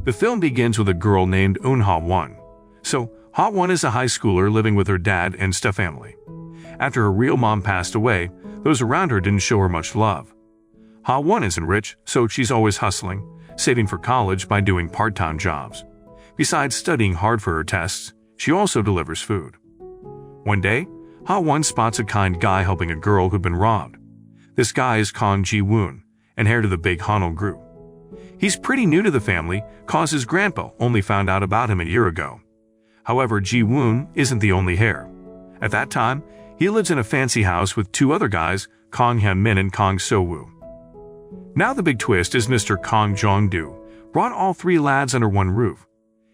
The film begins with a girl named Ha-won. So, Ha-won is a high schooler living with her dad and stepfamily. After her real mom passed away, those around her didn't show her much love. Ha-won isn't rich, so she's always hustling, saving for college by doing part-time jobs. Besides studying hard for her tests, she also delivers food. One day, Ha-won spots a kind guy helping a girl who'd been robbed. This guy is Kang Ji-woon, and heir to the big Hanul group. He's pretty new to the family, cause his grandpa only found out about him a year ago. However, Ji-woon isn't the only heir. At that time, he lives in a fancy house with two other guys, Kang Hyun-min and Kang So-woo. Now the big twist is Mr. Kang Jong-do brought all three lads under one roof.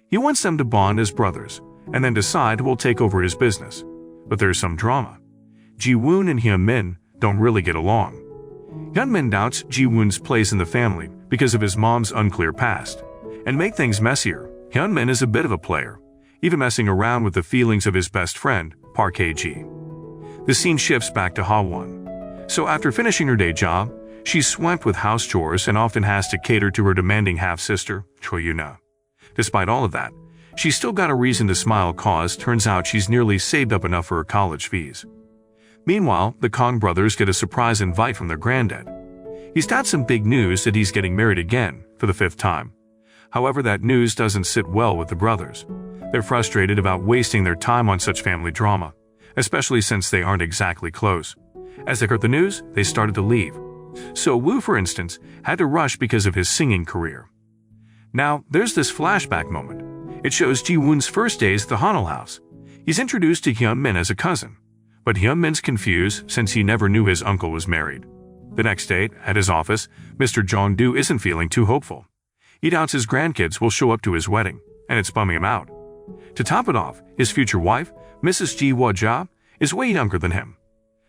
He wants them to bond as brothers, and then decide who will take over his business. But there's some drama. Ji-woon and Hyun-min don't really get along. Hyun-min doubts Ji-woon's place in the family because of his mom's unclear past. And make things messier, Hyun-min is a bit of a player, even messing around with the feelings of his best friend, Park Hae-ji. The scene shifts back to Ha-won. So after finishing her day job, she's swamped with house chores and often has to cater to her demanding half-sister, Choi-yuna. Despite all of that, she's still got a reason to smile cause turns out she's nearly saved up enough for her college fees. Meanwhile, the Kang brothers get a surprise invite from their granddad. He's got some big news that he's getting married again, for the 5th time. However, that news doesn't sit well with the brothers. They're frustrated about wasting their time on such family drama, especially since they aren't exactly close. As they heard the news, they started to leave. So Woo, for instance, had to rush because of his singing career. Now, there's this flashback moment. It shows Ji-woon's first days at the Hanul house. He's introduced to Hyun-min as a cousin. But Hyun-min's confused since he never knew his uncle was married. The next day, at his office, Mr. Jong-do isn't feeling too hopeful. He doubts his grandkids will show up to his wedding, and it's bumming him out. To top it off, his future wife, Mrs. Ji Woo-ja, is way younger than him.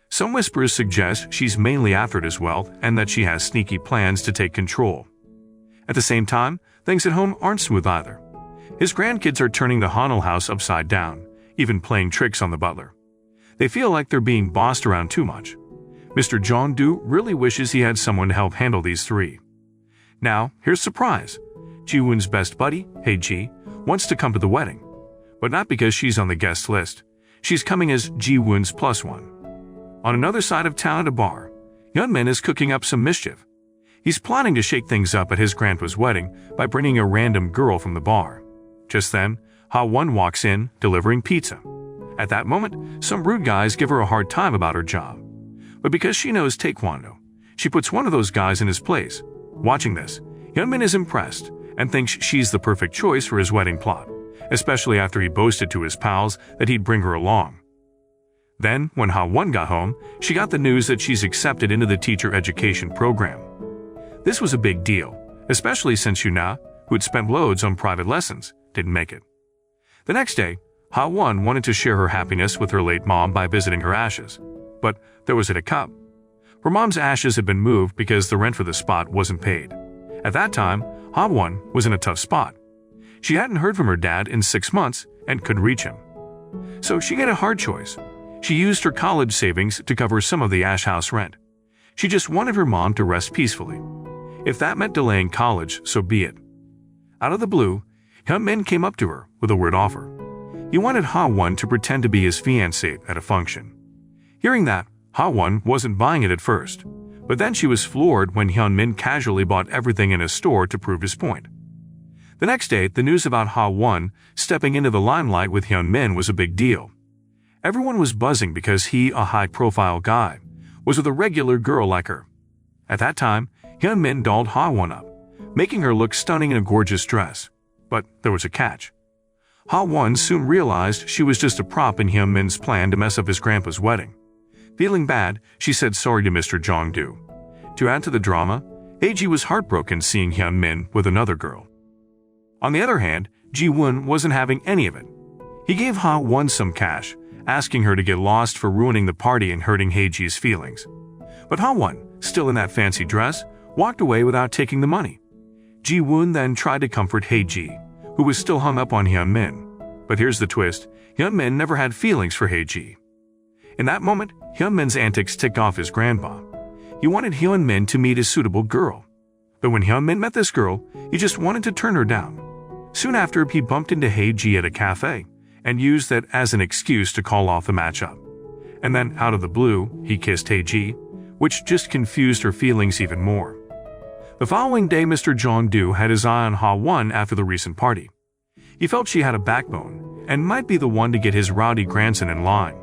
Some whispers suggest she's mainly after his wealth and that she has sneaky plans to take control. At the same time, things at home aren't smooth either. His grandkids are turning the Hanul house upside down, even playing tricks on the butler. They feel like they're being bossed around too much. Mr. Jong-do really wishes he had someone to help handle these three. Now, here's a surprise. Ji-woon's best buddy, Hae-ji, wants to come to the wedding. But not because she's on the guest list. She's coming as Ji-woon's plus one. On another side of town at a bar, Hyun-min is cooking up some mischief. He's plotting to shake things up at his grandpa's wedding by bringing a random girl from the bar. Just then, Ha-won walks in, delivering pizza. At that moment, some rude guys give her a hard time about her job. But because she knows Taekwondo, she puts one of those guys in his place. Watching this, Hyun-min is impressed and thinks she's the perfect choice for his wedding plot, especially after he boasted to his pals that he'd bring her along. Then, when Ha-won got home, she got the news that she's accepted into the teacher education program. This was a big deal, especially since Yuna, who'd spent loads on private lessons, didn't make it. The next day, Ha-won wanted to share her happiness with her late mom by visiting her ashes. But there was a hiccup. Her mom's ashes had been moved because the rent for the spot wasn't paid. At that time, Ha-won was in a tough spot. She hadn't heard from her dad in 6 months and couldn't reach him. So she had a hard choice. She used her college savings to cover some of the ash house rent. She just wanted her mom to rest peacefully. If that meant delaying college, so be it. Out of the blue, Hyun-min came up to her with a weird offer. He wanted Ha-won to pretend to be his fiancée at a function. Hearing that, Ha-won wasn't buying it at first, but then she was floored when Hyun-min casually bought everything in a store to prove his point. The next day, the news about Ha-won stepping into the limelight with Hyun-min was a big deal. Everyone was buzzing because he, a high-profile guy, was with a regular girl like her. At that time, Hyun-min dolled Ha-won up, making her look stunning in a gorgeous dress. But there was a catch. Ha-won soon realized she was just a prop in Hyun-min's plan to mess up his grandpa's wedding. Feeling bad, she said sorry to Mr. Jong-do. To add to the drama, Hae-ji was heartbroken seeing Hyun-min with another girl. On the other hand, Ji-woon wasn't having any of it. He gave Ha-won some cash, asking her to get lost for ruining the party and hurting Hae-ji's feelings. But Ha-won, still in that fancy dress, walked away without taking the money. Ji-woon then tried to comfort Hae-ji, who was still hung up on Hyun-min. But here's the twist, Hyun-min never had feelings for Hae-ji. In that moment, Hyun-min's antics ticked off his grandpa. He wanted Hyun-min to meet a suitable girl. But when Hyun-min met this girl, he just wanted to turn her down. Soon after, he bumped into Hae-ji at a cafe and used that as an excuse to call off the matchup. And then, out of the blue, he kissed Hae-ji, which just confused her feelings even more. The following day, Mr. Jong-do had his eye on Ha-won after the recent party. He felt she had a backbone and might be the one to get his rowdy grandson in line.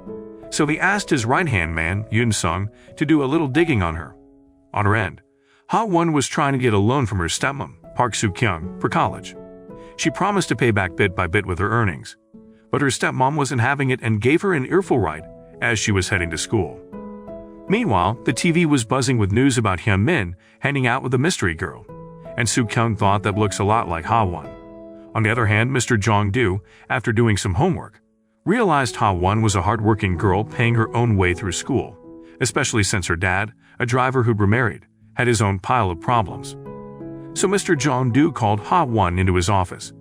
So he asked his right-hand man, Yoon-sung, to do a little digging on her. On her end, Ha-won was trying to get a loan from her stepmom, Park Soo-kyung, for college. She promised to pay back bit by bit with her earnings, but her stepmom wasn't having it and gave her an earful right as she was heading to school. Meanwhile, the TV was buzzing with news about Hyun-min hanging out with a mystery girl, and Soo-kyung thought that looks a lot like Ha-won. On the other hand, Mr. Jong-do, after doing some homework, realized Ha-won was a hard-working girl paying her own way through school, especially since her dad, a driver who'd remarried, had his own pile of problems. So Mr. Jong-do called Ha-won into his office.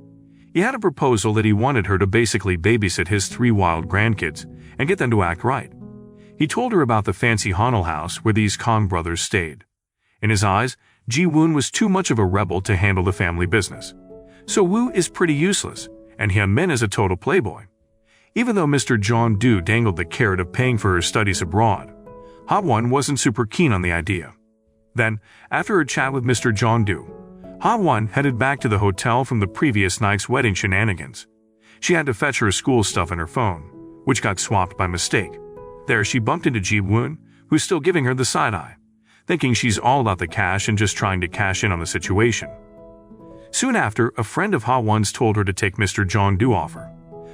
He had a proposal that he wanted her to basically babysit his 3 wild grandkids and get them to act right. He told her about the fancy Hanul house where these Kong brothers stayed. In his eyes, Ji-woon was too much of a rebel to handle the family business. So Woo is pretty useless, and Hyun-min is a total playboy. Even though Mr. Jong-do dangled the carrot of paying for her studies abroad, Ha-won wasn't super keen on the idea. Then, after her chat with Mr. Jong-do, Ha-won headed back to the hotel from the previous night's wedding shenanigans. She had to fetch her school stuff and her phone, which got swapped by mistake. There, she bumped into Ji-woon, who's still giving her the side-eye, thinking she's all about the cash and just trying to cash in on the situation. Soon after, a friend of Ha-won's told her to take Mr. Jong-do off her.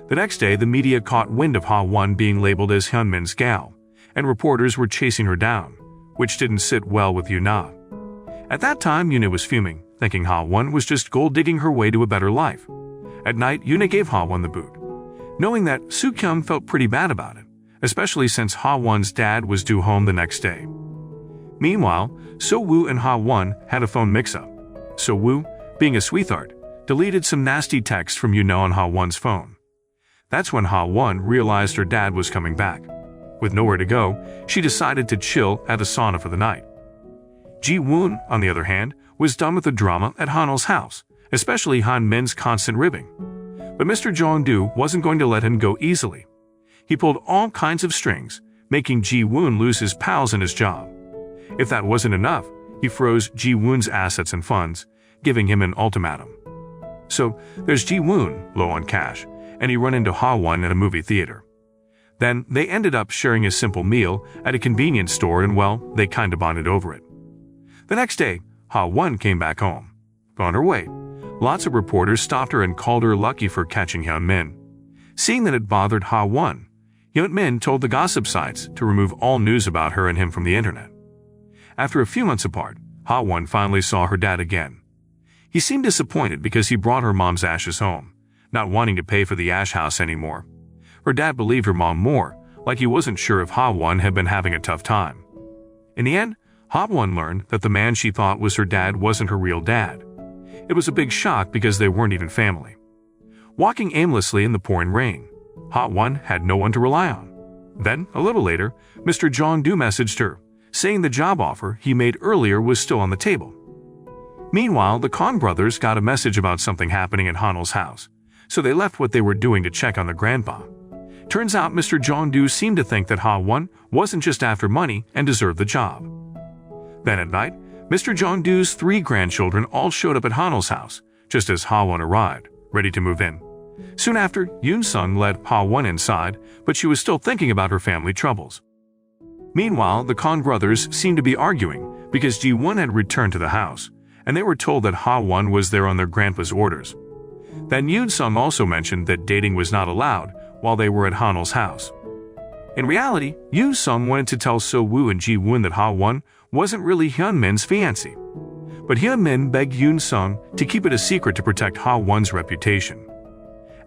The next day, the media caught wind of Ha-won being labeled as Hyun-min's gal, and reporters were chasing her down, which didn't sit well with Yoona. At that time, Yoona was fuming, thinking Ha-won was just gold-digging her way to a better life. At night, Yoona gave Ha-won the boot, knowing that Soo-kyung felt pretty bad about it, especially since Ha-won's dad was due home the next day. Meanwhile, So-woo and Ha-won had a phone mix-up. So-woo, being a sweetheart, deleted some nasty text from Yoona on Ha-won's phone. That's when Ha-won realized her dad was coming back. With nowhere to go, she decided to chill at a sauna for the night. Ji-woon, on the other hand, was done with the drama at Hanul's house, especially Han-min's constant ribbing. But Mr. Jong-do wasn't going to let him go easily. He pulled all kinds of strings, making Ji-woon lose his pals and his job. If that wasn't enough, he froze Ji-woon's assets and funds, giving him an ultimatum. So there's Ji-woon, low on cash, and he ran into Ha-won at a movie theater. Then they ended up sharing a simple meal at a convenience store and, well, they kinda bonded over it. The next day, Ha-won came back home. On her way, lots of reporters stopped her and called her lucky for catching Hyun-min. Seeing that it bothered Ha-won, Hyun-min told the gossip sites to remove all news about her and him from the internet. After a few months apart, Ha-won finally saw her dad again. He seemed disappointed because he brought her mom's ashes home, not wanting to pay for the ash house anymore. Her dad believed her mom more, like he wasn't sure if Ha-won had been having a tough time. In the end, Ha-won learned that the man she thought was her dad wasn't her real dad. It was a big shock because they weren't even family. Walking aimlessly in the pouring rain, Ha-won had no one to rely on. Then, a little later, Mr. Jong-do messaged her, saying the job offer he made earlier was still on the table. Meanwhile, the Kong brothers got a message about something happening at Hanul's house, so they left what they were doing to check on their grandpa. Turns out Mr. Jong-do seemed to think that Ha-won wasn't just after money and deserved the job. Then at night, Mr. Jong-do's 3 grandchildren all showed up at Hanul's house, just as Ha-won arrived, ready to move in. Soon after, Yoon-sung led Ha-won inside, but she was still thinking about her family troubles. Meanwhile, the Kong brothers seemed to be arguing because Ji-won had returned to the house, and they were told that Ha-won was there on their grandpa's orders. Then Yoon-sung also mentioned that dating was not allowed while they were at Hanul's house. In reality, Yoon-sung wanted to tell So-woo and Ji-woon that Ha-won wasn't really Hyun-min's fiancé. But Hyun-min begged Yoon-sung to keep it a secret to protect Ha-won's reputation.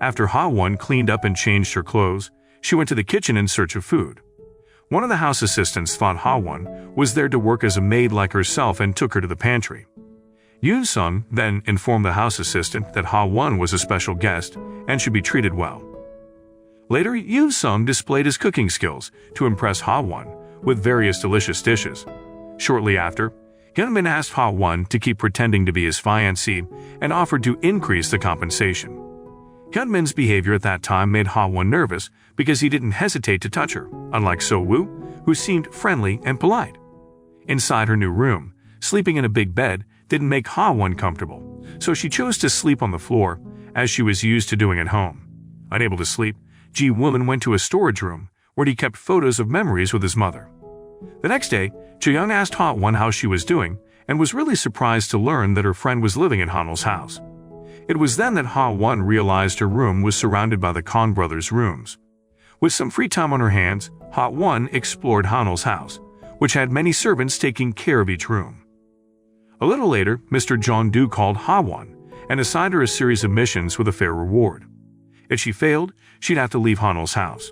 After Ha-won cleaned up and changed her clothes, she went to the kitchen in search of food. One of the house assistants thought Ha-won was there to work as a maid like herself and took her to the pantry. Yoon-sung then informed the house assistant that Ha-won was a special guest and should be treated well. Later, Yoon-sung displayed his cooking skills to impress Ha-won with various delicious dishes. Shortly after, Hyunmin asked Ha-won to keep pretending to be his fiancée and offered to increase the compensation. Hyunmin's behavior at that time made Ha-won nervous because he didn't hesitate to touch her, unlike So-woo, who seemed friendly and polite. Inside her new room, sleeping in a big bed didn't make Ha-won comfortable, so she chose to sleep on the floor, as she was used to doing at home. Unable to sleep, Ji-woon went to a storage room where he kept photos of memories with his mother. The next day, Jae-young asked Ha-won how she was doing and was really surprised to learn that her friend was living in Hanul's house. It was then that Ha-won realized her room was surrounded by the Kong brothers' rooms. With some free time on her hands, Ha-won explored Hanul's house, which had many servants taking care of each room. A little later, Mr. Jong-do called Ha-won and assigned her a series of missions with a fair reward. If she failed, she'd have to leave Hanul's house.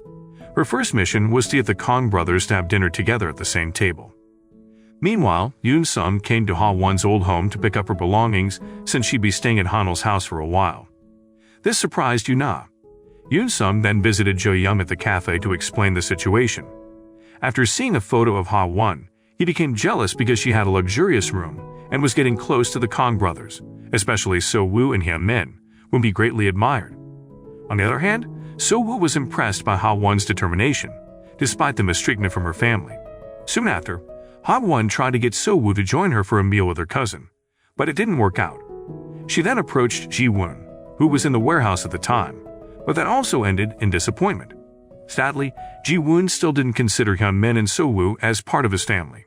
Her first mission was to get the Kong brothers to have dinner together at the same table. Meanwhile, Yoon-sung came to Ha-won's old home to pick up her belongings since she'd be staying at Hanul's house for a while. This surprised Yoon-ah. Yoon-sung then visited Jae-young at the cafe to explain the situation. After seeing a photo of Ha-won, he became jealous because she had a luxurious room and was getting close to the Kong brothers, especially So-woo and Hyun-min, whom he greatly admired. On the other hand, So-woo was impressed by Ha-won's determination, despite the mistreatment from her family. Soon after, Ha-won tried to get So-woo to join her for a meal with her cousin, but it didn't work out. She then approached Ji-woon, who was in the warehouse at the time, but that also ended in disappointment. Sadly, Ji-woon still didn't consider Hyun-min and So-woo as part of his family.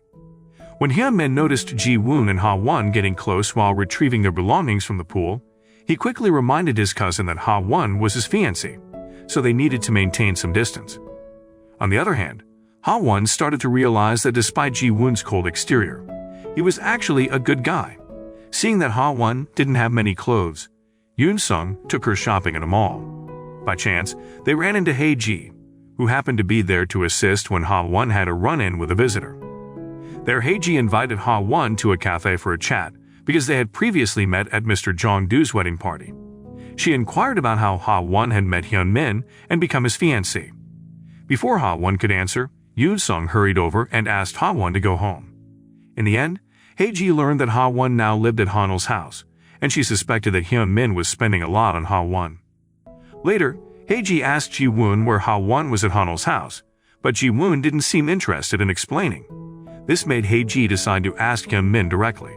When Hyun-min noticed Ji-woon and Ha-won getting close while retrieving their belongings from the pool, he quickly reminded his cousin that Ha-won was his fiancée, so they needed to maintain some distance. On the other hand, Ha-won started to realize that despite Ji-woon's cold exterior, he was actually a good guy. Seeing that Ha-won didn't have many clothes, Yoon-sung took her shopping at a mall. By chance, they ran into Hae-ji, who happened to be there to assist when Ha-won had a run-in with a visitor. There, Hae-ji invited Ha-won to a cafe for a chat because they had previously met at Mr. Jong-do's wedding party. She inquired about how Ha-won had met Hyun-min and become his fiancé. Before Ha-won could answer, Yoon-sung hurried over and asked Ha-won to go home. In the end, Hae-ji learned that Ha-won now lived at Hanul's house, and she suspected that Hyun-min was spending a lot on Ha-won. Later, Hae-ji asked Ji-woon where Ha-won was at Hanul's house, but Ji-woon didn't seem interested in explaining. This made Hae-ji decide to ask Hyun-min directly.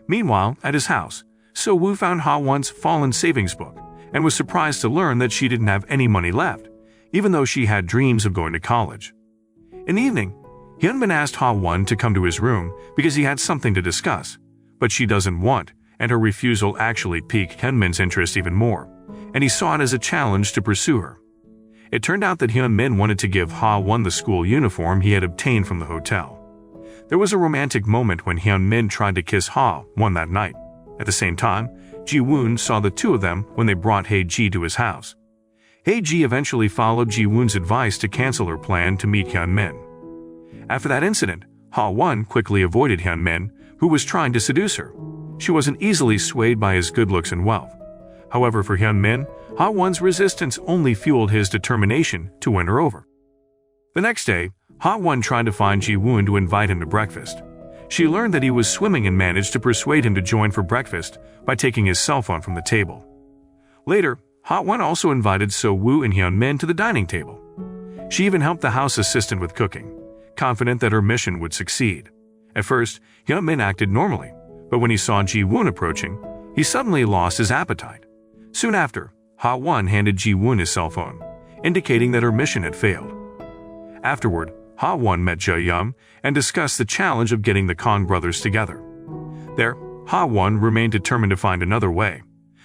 Meanwhile, at his house, So-woo found Ha-won's fallen savings book and was surprised to learn that she didn't have any money left, even though she had dreams of going to college. In the evening, Hyun-min asked Ha-won to come to his room because he had something to discuss, but she doesn't want, and her refusal actually piqued Hyun-min's interest even more, and he saw it as a challenge to pursue her. It turned out that Hyun-min wanted to give Ha-won the school uniform he had obtained from the hotel. There was a romantic moment when Hyun-min tried to kiss Ha-won that night. At the same time, Ji-woon saw the two of them when they brought Hae-ji to his house. Hae-ji eventually followed Ji-woon's advice to cancel her plan to meet Hyun-min. After that incident, Ha-won quickly avoided Hyun-min, who was trying to seduce her. She wasn't easily swayed by his good looks and wealth. However, for Hyun-min, Ha-won's resistance only fueled his determination to win her over. The next day, Ha-won tried to find Ji-woon to invite him to breakfast. She learned that he was swimming and managed to persuade him to join for breakfast by taking his cell phone from the table. Later, Ha-won also invited So-woo and Hyun-min to the dining table. She even helped the house assistant with cooking, confident that her mission would succeed. At first, Hyun-min acted normally, but when he saw Ji-woon approaching, he suddenly lost his appetite. Soon after, Ha-won handed Ji-woon his cell phone, indicating that her mission had failed. Afterward, Ha-won met Jae-young and discussed the challenge of getting the Kong brothers together. There, Ha-won remained determined to find another way,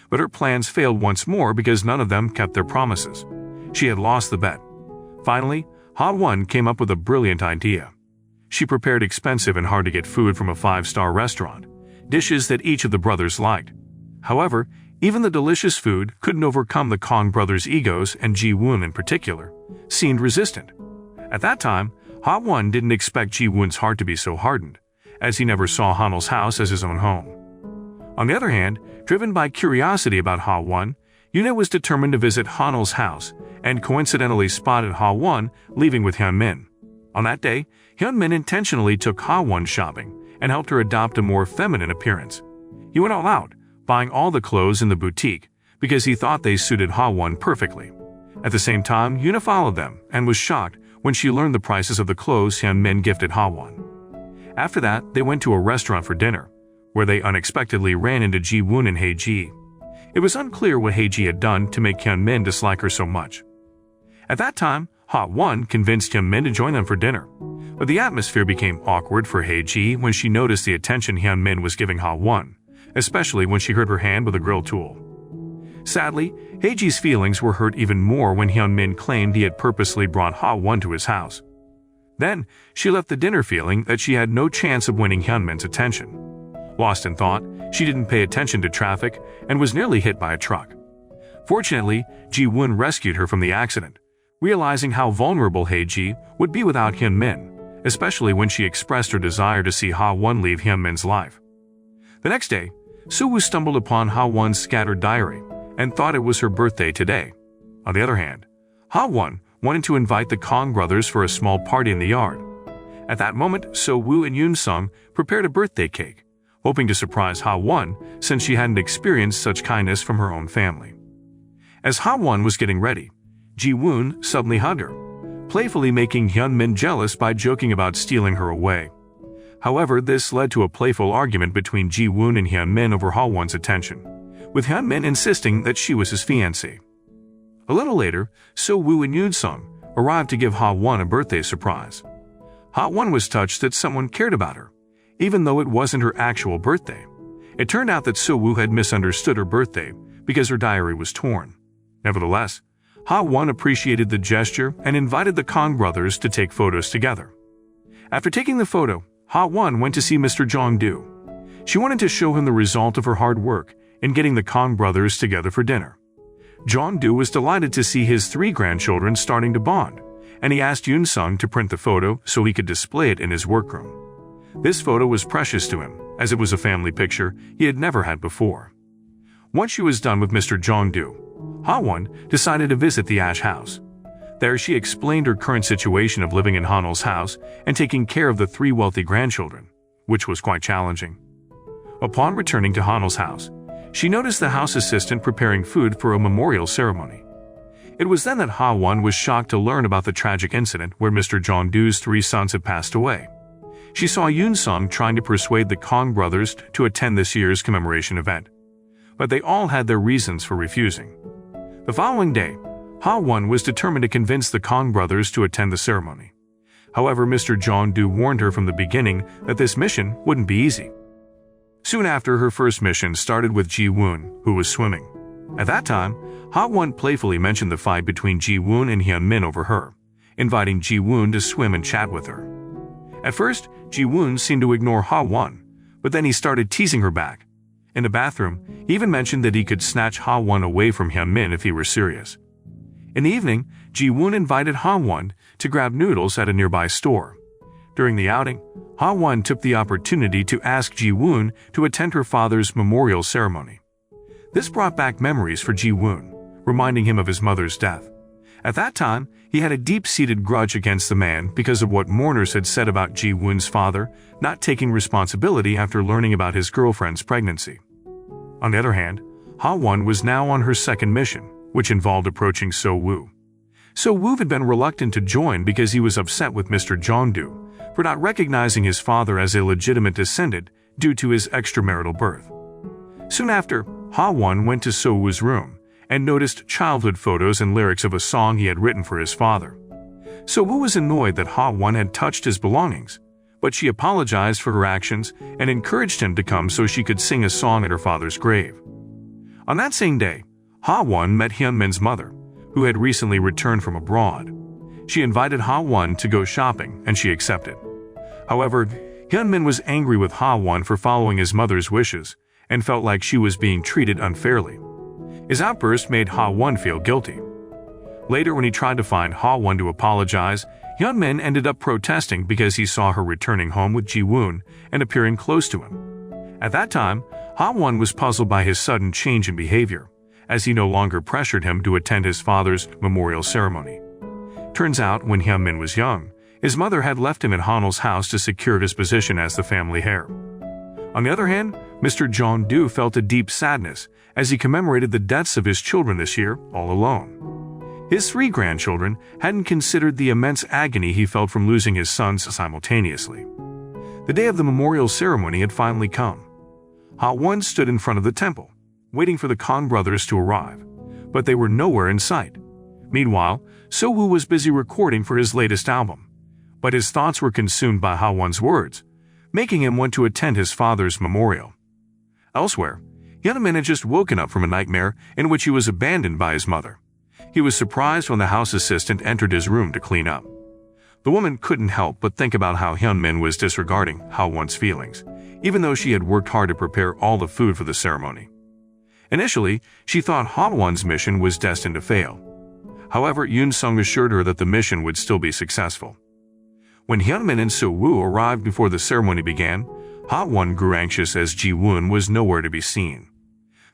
but her plans failed once more because none of them kept their promises. She had lost the bet. Finally, Ha-won came up with a brilliant idea. She prepared expensive and hard-to-get food from a 5-star restaurant, dishes that each of the brothers liked. However, even the delicious food couldn't overcome the Kong brothers' egos, and Ji-woon in particular seemed resistant. At that time, Ha-won didn't expect Ji-woon's heart to be so hardened, as he never saw Hanul's house as his own home. On the other hand, driven by curiosity about Ha-won, Yoon was determined to visit Hanul's house and coincidentally spotted Ha-won leaving with Hyun-min. On that day, Hyun-min intentionally took Ha-won shopping and helped her adopt a more feminine appearance. He went all out, buying all the clothes in the boutique because he thought they suited Ha-won perfectly. At the same time, Yuna followed them and was shocked when she learned the prices of the clothes Hyunmin gifted Ha-won. After that, they went to a restaurant for dinner, where they unexpectedly ran into Ji-woon and Hae-ji. It was unclear what Hae-ji had done to make Hyunmin dislike her so much. At that time, Ha-won convinced Hyunmin to join them for dinner, but the atmosphere became awkward for Hae-ji when she noticed the attention Hyunmin was giving Ha-won, especially when she hurt her hand with a grill tool. Sadly, Hae-ji's feelings were hurt even more when Hyunmin claimed he had purposely brought Ha-won to his house. Then, she left the dinner feeling that she had no chance of winning Hyunmin's attention. Lost in thought, she didn't pay attention to traffic and was nearly hit by a truck. Fortunately, Ji-woon rescued her from the accident, realizing how vulnerable Hae-ji would be without Hyunmin, especially when she expressed her desire to see Ha-won leave Hyunmin's life. The next day, Soo-woo stumbled upon Ha-won's scattered diary and thought it was her birthday today. On the other hand, Ha-won wanted to invite the Kong brothers for a small party in the yard. At that moment, So-woo and Yoon-sung prepared a birthday cake, hoping to surprise Ha-won since she hadn't experienced such kindness from her own family. As Ha-won was getting ready, Ji-woon suddenly hugged her, playfully making Hyunmin jealous by joking about stealing her away. However, this led to a playful argument between Ji-woon and Hyunmin over Ha-won's attention, with Hyunmin insisting that she was his fiancée. A little later, So-woo and Yoon-sung arrived to give Ha-won a birthday surprise. Ha-won was touched that someone cared about her, even though it wasn't her actual birthday. It turned out that So-woo had misunderstood her birthday because her diary was torn. Nevertheless, Ha-won appreciated the gesture and invited the Kong brothers to take photos together. After taking the photo, Ha-won went to see Mr. Jong-do. She wanted to show him the result of her hard work in getting the Kong brothers together for dinner. Jong-do was delighted to see his 3 grandchildren starting to bond, and he asked Yoon-sung to print the photo so he could display it in his workroom. This photo was precious to him, as it was a family picture he had never had before. Once she was done with Mr. Jong-do, Ha-won decided to visit the Ash house. There she explained her current situation of living in Hanul's house and taking care of the 3 wealthy grandchildren, which was quite challenging. Upon returning to Hanul's house, she noticed the house assistant preparing food for a memorial ceremony. It was then that Ha-won was shocked to learn about the tragic incident where Mr. Jong-do's 3 sons had passed away. She saw Yoon-sung trying to persuade the Kong brothers to attend this year's commemoration event, but they all had their reasons for refusing. The following day, Ha-won was determined to convince the Kong brothers to attend the ceremony. However, Mr. Jong-do warned her from the beginning that this mission wouldn't be easy. Soon after, her first mission started with Ji-woon, who was swimming. At that time, Ha-won playfully mentioned the fight between Ji-woon and Hyunmin over her, inviting Ji-woon to swim and chat with her. At first, Ji-woon seemed to ignore Ha-won, but then he started teasing her back. In the bathroom, he even mentioned that he could snatch Ha-won away from Hyunmin if he were serious. In the evening, Ji-woon invited Ha-won to grab noodles at a nearby store. During the outing, Ha-won took the opportunity to ask Ji-woon to attend her father's memorial ceremony. This brought back memories for Ji-woon, reminding him of his mother's death. At that time, he had a deep-seated grudge against the man because of what mourners had said about Ji-woon's father not taking responsibility after learning about his girlfriend's pregnancy. On the other hand, Ha-won was now on her second mission, which involved approaching So-woo. So-woo had been reluctant to join because he was upset with Mr. Jong-do for not recognizing his father as a legitimate descendant due to his extramarital birth. Soon after, Ha-won went to So-woo's room and noticed childhood photos and lyrics of a song he had written for his father. So-woo was annoyed that Ha-won had touched his belongings, but she apologized for her actions and encouraged him to come so she could sing a song at her father's grave. On that same day, Ha-won met Hyunmin's mother, who had recently returned from abroad. She invited Ha-won to go shopping, and she accepted. However, Hyunmin was angry with Ha-won for following his mother's wishes and felt like she was being treated unfairly. His outburst made Ha-won feel guilty. Later, when he tried to find Ha-won to apologize, Hyunmin ended up protesting because he saw her returning home with Ji-woon and appearing close to him. At that time, Ha-won was puzzled by his sudden change in behavior, as he no longer pressured him to attend his father's memorial ceremony. Turns out, when Hyunmin was young, His mother had left him at Hanul's house to secure his position as the family heir. On the other hand, Mr. Jong-do felt a deep sadness as he commemorated the deaths of his children this year all alone. His 3 grandchildren hadn't considered the immense agony he felt from losing his sons simultaneously. The day of the memorial ceremony had finally come. Ha-won stood in front of the temple, waiting for the Kong brothers to arrive, but they were nowhere in sight. Meanwhile, So-woo was busy recording for his latest album, but his thoughts were consumed by Ha-won's words, making him want to attend his father's memorial. Elsewhere, Hyun-min had just woken up from a nightmare in which he was abandoned by his mother. He was surprised when the house assistant entered his room to clean up. The woman couldn't help but think about how Hyun-min was disregarding Ha-won's feelings, even though she had worked hard to prepare all the food for the ceremony. Initially, she thought Ha-won's mission was destined to fail. However, Yoon-sung assured her that the mission would still be successful. When Hyun-min and So-woo arrived before the ceremony began, Ha-won grew anxious as Ji-woon was nowhere to be seen.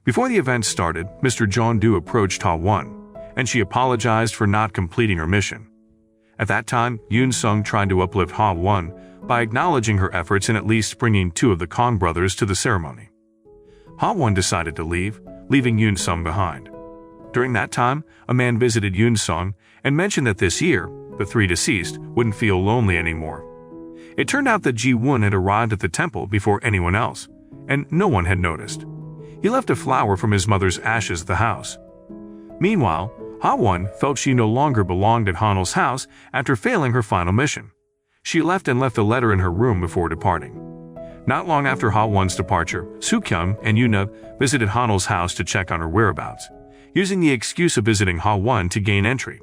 Before the event started, Mr. Jong-do approached Ha-won, and she apologized for not completing her mission. At that time, Yoon-sung tried to uplift Ha-won by acknowledging her efforts in at least bringing 2 of the Kong brothers to the ceremony. Ha-won decided to leave, leaving Yoon-sung behind. During that time, a man visited Yoon-sung and mentioned that this year, the 3 deceased wouldn't feel lonely anymore. It turned out that Ji-woon had arrived at the temple before anyone else, and no one had noticed. He left a flower from his mother's ashes at the house. Meanwhile, Ha-won felt she no longer belonged at Hanul's house after failing her final mission. She left a letter in her room before departing. Not long after Ha-won's departure, Soo-kyung and Yoon-ah visited Hanul's house to check on her whereabouts, using the excuse of visiting Ha-won to gain entry.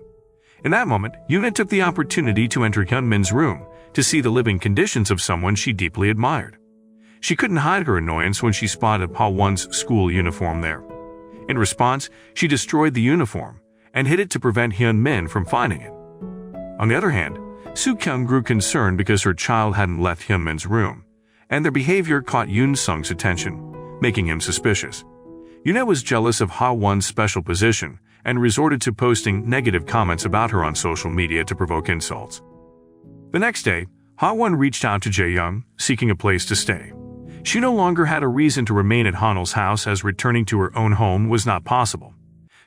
In that moment, Yoon-ah took the opportunity to enter Hyun-min's room to see the living conditions of someone she deeply admired. She couldn't hide her annoyance when she spotted Ha-won's school uniform there. In response, she destroyed the uniform and hid it to prevent Hyun-min from finding it. On the other hand, Soo-kyung grew concerned because her child hadn't left Hyun-min's room, and their behavior caught Yoon-sung's attention, making him suspicious. Yoon-ah was jealous of Ha-won's special position and resorted to posting negative comments about her on social media to provoke insults. The next day, Ha-won reached out to Jae-young, seeking a place to stay. She no longer had a reason to remain at Hanul's house as returning to her own home was not possible.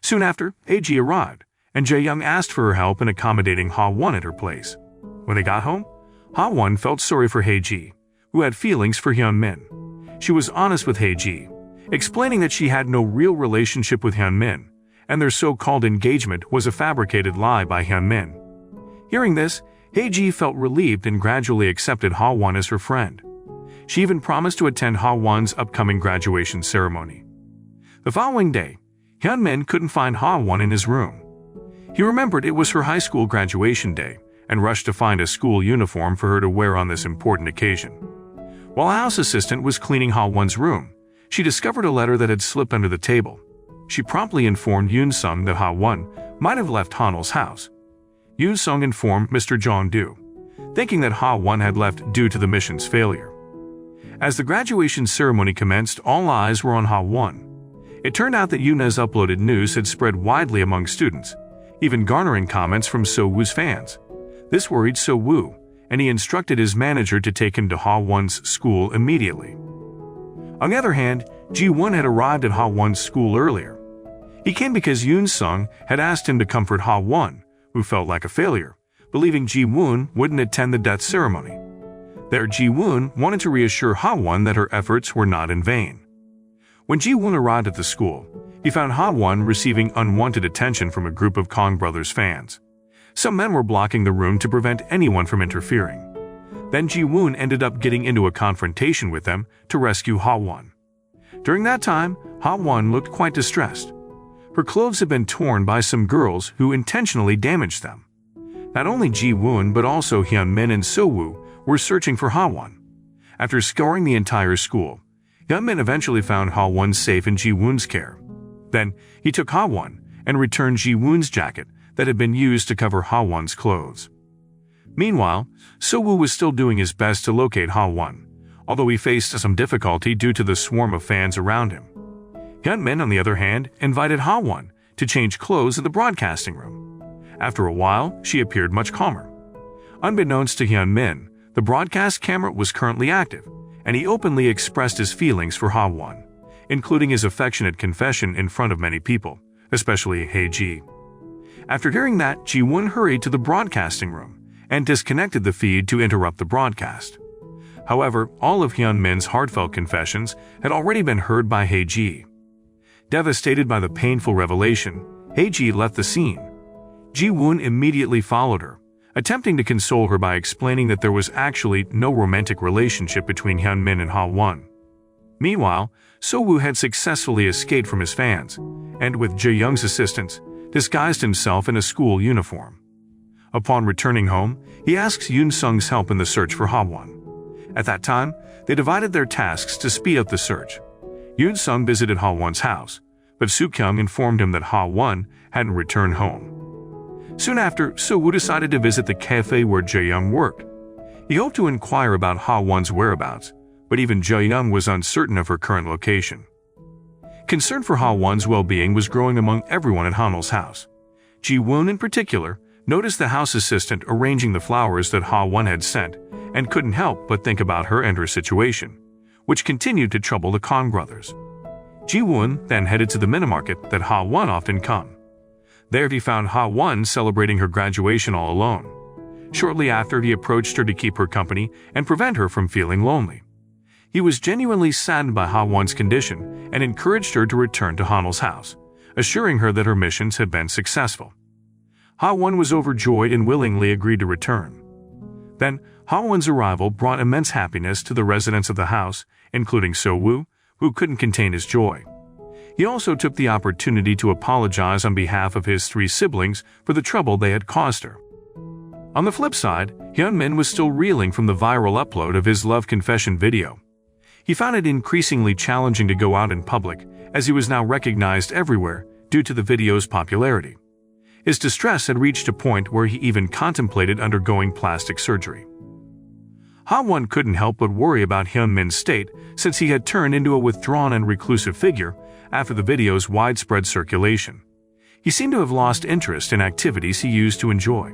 Soon after, AG arrived, and Jae-young asked for her help in accommodating Ha-won at her place. When they got home, Ha-won felt sorry for Hae-ji, who had feelings for Hyun-min. She was honest with Hae-ji, explaining that she had no real relationship with Hyun-min, and their so-called engagement was a fabricated lie by Hyun-min. Hearing this, Hae-ji felt relieved and gradually accepted Ha-won as her friend. She even promised to attend Ha-won's upcoming graduation ceremony. The following day, Hyun-min couldn't find Ha-won in his room. He remembered it was her high school graduation day and rushed to find a school uniform for her to wear on this important occasion. While a house assistant was cleaning Ha-won's room, she discovered a letter that had slipped under the table. She promptly informed Yoon-sung that Ha-won might have left Hanul's house. Yoon-sung informed Mr. Jong-do, thinking that Ha-won had left due to the mission's failure. As the graduation ceremony commenced, all eyes were on Ha-won. It turned out that Yoon-ah's uploaded news had spread widely among students, even garnering comments from So-woo's fans. This worried So-woo, and he instructed his manager to take him to Ha-won's school immediately. On the other hand, Ji-won had arrived at Ha-won's school earlier. He came because Yoon-sung had asked him to comfort Ha-won, who felt like a failure, believing Ji-woon wouldn't attend the death ceremony. There, Ji-woon wanted to reassure Ha-won that her efforts were not in vain. When Ji-woon arrived at the school, he found Ha-won receiving unwanted attention from a group of Kong brothers fans. Some men were blocking the room to prevent anyone from interfering. Then Ji-woon ended up getting into a confrontation with them to rescue Ha-won. During that time, Ha-won looked quite distressed. Her clothes had been torn by some girls who intentionally damaged them. Not only Ji-woon but also Hyun-min and So-woo were searching for Ha-won. After scouring the entire school, Hyun-min eventually found Ha-won safe in Ji-woon's care. Then, he took Ha-won and returned Ji-woon's jacket that had been used to cover Ha-won's clothes. Meanwhile, So-woo was still doing his best to locate Ha-won, although he faced some difficulty due to the swarm of fans around him. Hyun-min, on the other hand, invited Ha-won to change clothes in the broadcasting room. After a while, she appeared much calmer. Unbeknownst to Hyun-min, the broadcast camera was currently active, and he openly expressed his feelings for Ha-won, including his affectionate confession in front of many people, especially Hae-ji. After hearing that, Ji-woon hurried to the broadcasting room and disconnected the feed to interrupt the broadcast. However, all of Hyun-min's heartfelt confessions had already been heard by Hae-ji. Devastated by the painful revelation, Hae-ji left the scene. Ji-woon immediately followed her, attempting to console her by explaining that there was actually no romantic relationship between Hyun-min and Ha-won. Meanwhile, So-woo had successfully escaped from his fans, and with Jae-young's assistance, disguised himself in a school uniform. Upon returning home, he asks Yoon-sung's help in the search for Ha-won. At that time, they divided their tasks to speed up the search. Yoon-sung visited Ha-won's house, but Soo-kyung informed him that Ha-won hadn't returned home. Soon after, So-woo decided to visit the cafe where Jae-young worked. He hoped to inquire about Ha-won's whereabouts, but even Jae-young was uncertain of her current location. Concern for Ha-won's well-being was growing among everyone at Hanul's house. Ji-woon in particular noticed the house assistant arranging the flowers that Ha-won had sent and couldn't help but think about her and her situation, which continued to trouble the Kong brothers. Ji-woon then headed to the minimarket that Ha-won often come. There he found Ha-won celebrating her graduation all alone. Shortly after, he approached her to keep her company and prevent her from feeling lonely. He was genuinely saddened by Ha-won's condition and encouraged her to return to Hanul's house, assuring her that her missions had been successful. Ha-won was overjoyed and willingly agreed to return. Then, Ha-won's arrival brought immense happiness to the residents of the house, including So-woo, who couldn't contain his joy. He also took the opportunity to apologize on behalf of his 3 siblings for the trouble they had caused her. On the flip side, Hyun-min was still reeling from the viral upload of his love confession video. He found it increasingly challenging to go out in public, as he was now recognized everywhere due to the video's popularity. His distress had reached a point where he even contemplated undergoing plastic surgery. Ha-won couldn't help but worry about Hyun-min's state since he had turned into a withdrawn and reclusive figure after the video's widespread circulation. He seemed to have lost interest in activities he used to enjoy.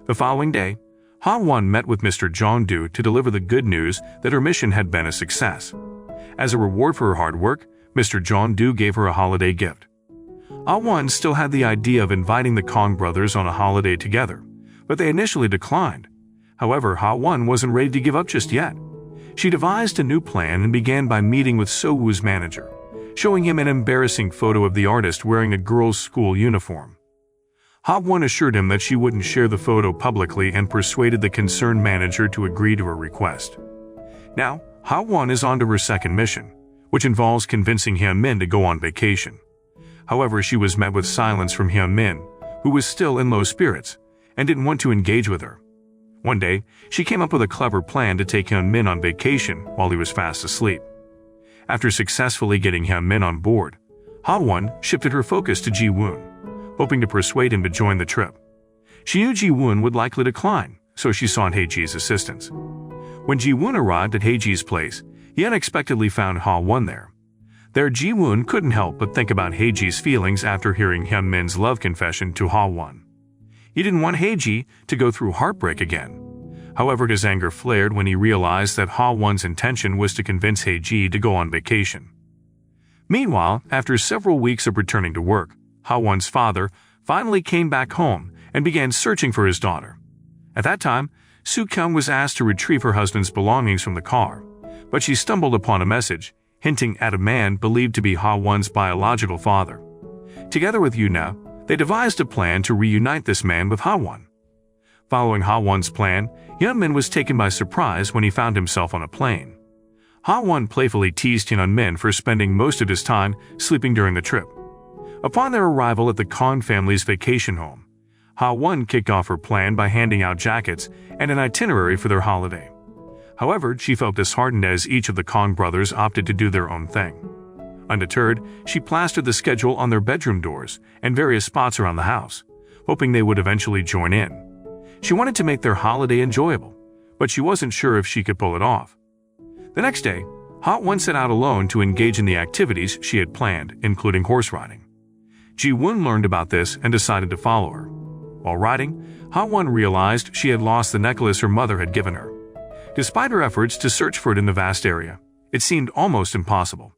The following day, Ha-won met with Mr. Jong-do to deliver the good news that her mission had been a success. As a reward for her hard work, Mr. Jong-do gave her a holiday gift. Ha-won still had the idea of inviting the Kong brothers on a holiday together, but they initially declined. However, Ha-won wasn't ready to give up just yet. She devised a new plan and began by meeting with So-woo's manager, showing him an embarrassing photo of the artist wearing a girl's school uniform. Ha-won assured him that she wouldn't share the photo publicly and persuaded the concerned manager to agree to her request. Now, Ha-won is on to her second mission, which involves convincing Hyun-min to go on vacation. However, she was met with silence from Hyun-min, who was still in low spirits, and didn't want to engage with her. One day, she came up with a clever plan to take Hyun-min on vacation while he was fast asleep. After successfully getting Hyun-min on board, Ha-won shifted her focus to Ji-woon, hoping to persuade him to join the trip. She knew Ji-woon would likely decline, so she sought Hae-ji's assistance. When Ji-woon arrived at Hae-ji's place, he unexpectedly found Ha-won there. There, Ji-woon couldn't help but think about Hae-ji's feelings after hearing Hyun-min's love confession to Ha-won. He didn't want Hae-ji to go through heartbreak again. However, his anger flared when he realized that Ha-won's intention was to convince Hae-ji to go on vacation. Meanwhile, after several weeks of returning to work, Ha-won's father finally came back home and began searching for his daughter. At that time, Soo-kyung was asked to retrieve her husband's belongings from the car, but she stumbled upon a message hinting at a man believed to be Ha-won's biological father. Together with Yuna, they devised a plan to reunite this man with Ha-won. Following Ha-won's plan, Hyun-min was taken by surprise when he found himself on a plane. Ha-won playfully teased Hyun-min for spending most of his time sleeping during the trip. Upon their arrival at the Kong family's vacation home, Ha-won kicked off her plan by handing out jackets and an itinerary for their holiday. However, she felt disheartened as each of the Kong brothers opted to do their own thing. Undeterred, she plastered the schedule on their bedroom doors and various spots around the house, hoping they would eventually join in. She wanted to make their holiday enjoyable, but she wasn't sure if she could pull it off. The next day, Ha-won set out alone to engage in the activities she had planned, including horse riding. Ji-woon learned about this and decided to follow her. While riding, Ha-won realized she had lost the necklace her mother had given her. Despite her efforts to search for it in the vast area, it seemed almost impossible.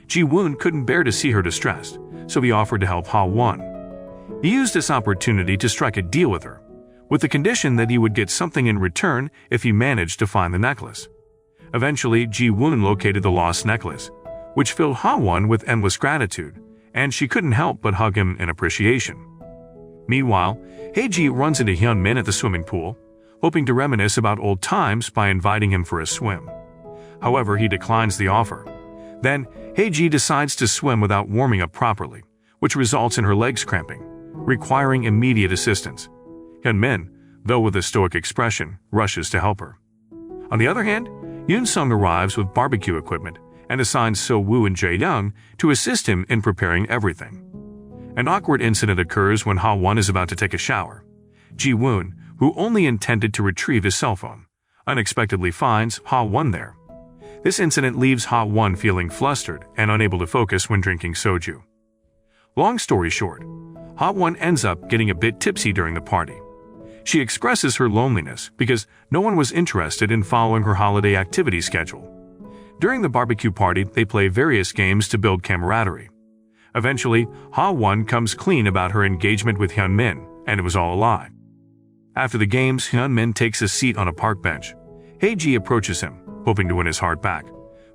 Ji-woon couldn't bear to see her distressed, so he offered to help Ha-won. He used this opportunity to strike a deal with her, with the condition that he would get something in return if he managed to find the necklace. Eventually, Ji-woon located the lost necklace, which filled Ha-won with endless gratitude, and she couldn't help but hug him in appreciation. Meanwhile, Hae-ji runs into Hyun-min at the swimming pool, hoping to reminisce about old times by inviting him for a swim. However, he declines the offer. Then, Hae-ji decides to swim without warming up properly, which results in her legs cramping, requiring immediate assistance. Hyun-min, though with a stoic expression, rushes to help her. On the other hand, Yoon-sung arrives with barbecue equipment and assigns So-woo and Jae-young to assist him in preparing everything. An awkward incident occurs when Ha-won is about to take a shower. Ji-woon, who only intended to retrieve his cell phone, unexpectedly finds Ha-won there. This incident leaves Ha-won feeling flustered and unable to focus when drinking soju. Long story short, Ha-won ends up getting a bit tipsy during the party. She expresses her loneliness because no one was interested in following her holiday activity schedule. During the barbecue party, they play various games to build camaraderie. Eventually, Ha-won comes clean about her engagement with Hyun-min, and it was all a lie. After the games, Hyun-min takes a seat on a park bench. Hae-ji approaches him, hoping to win his heart back,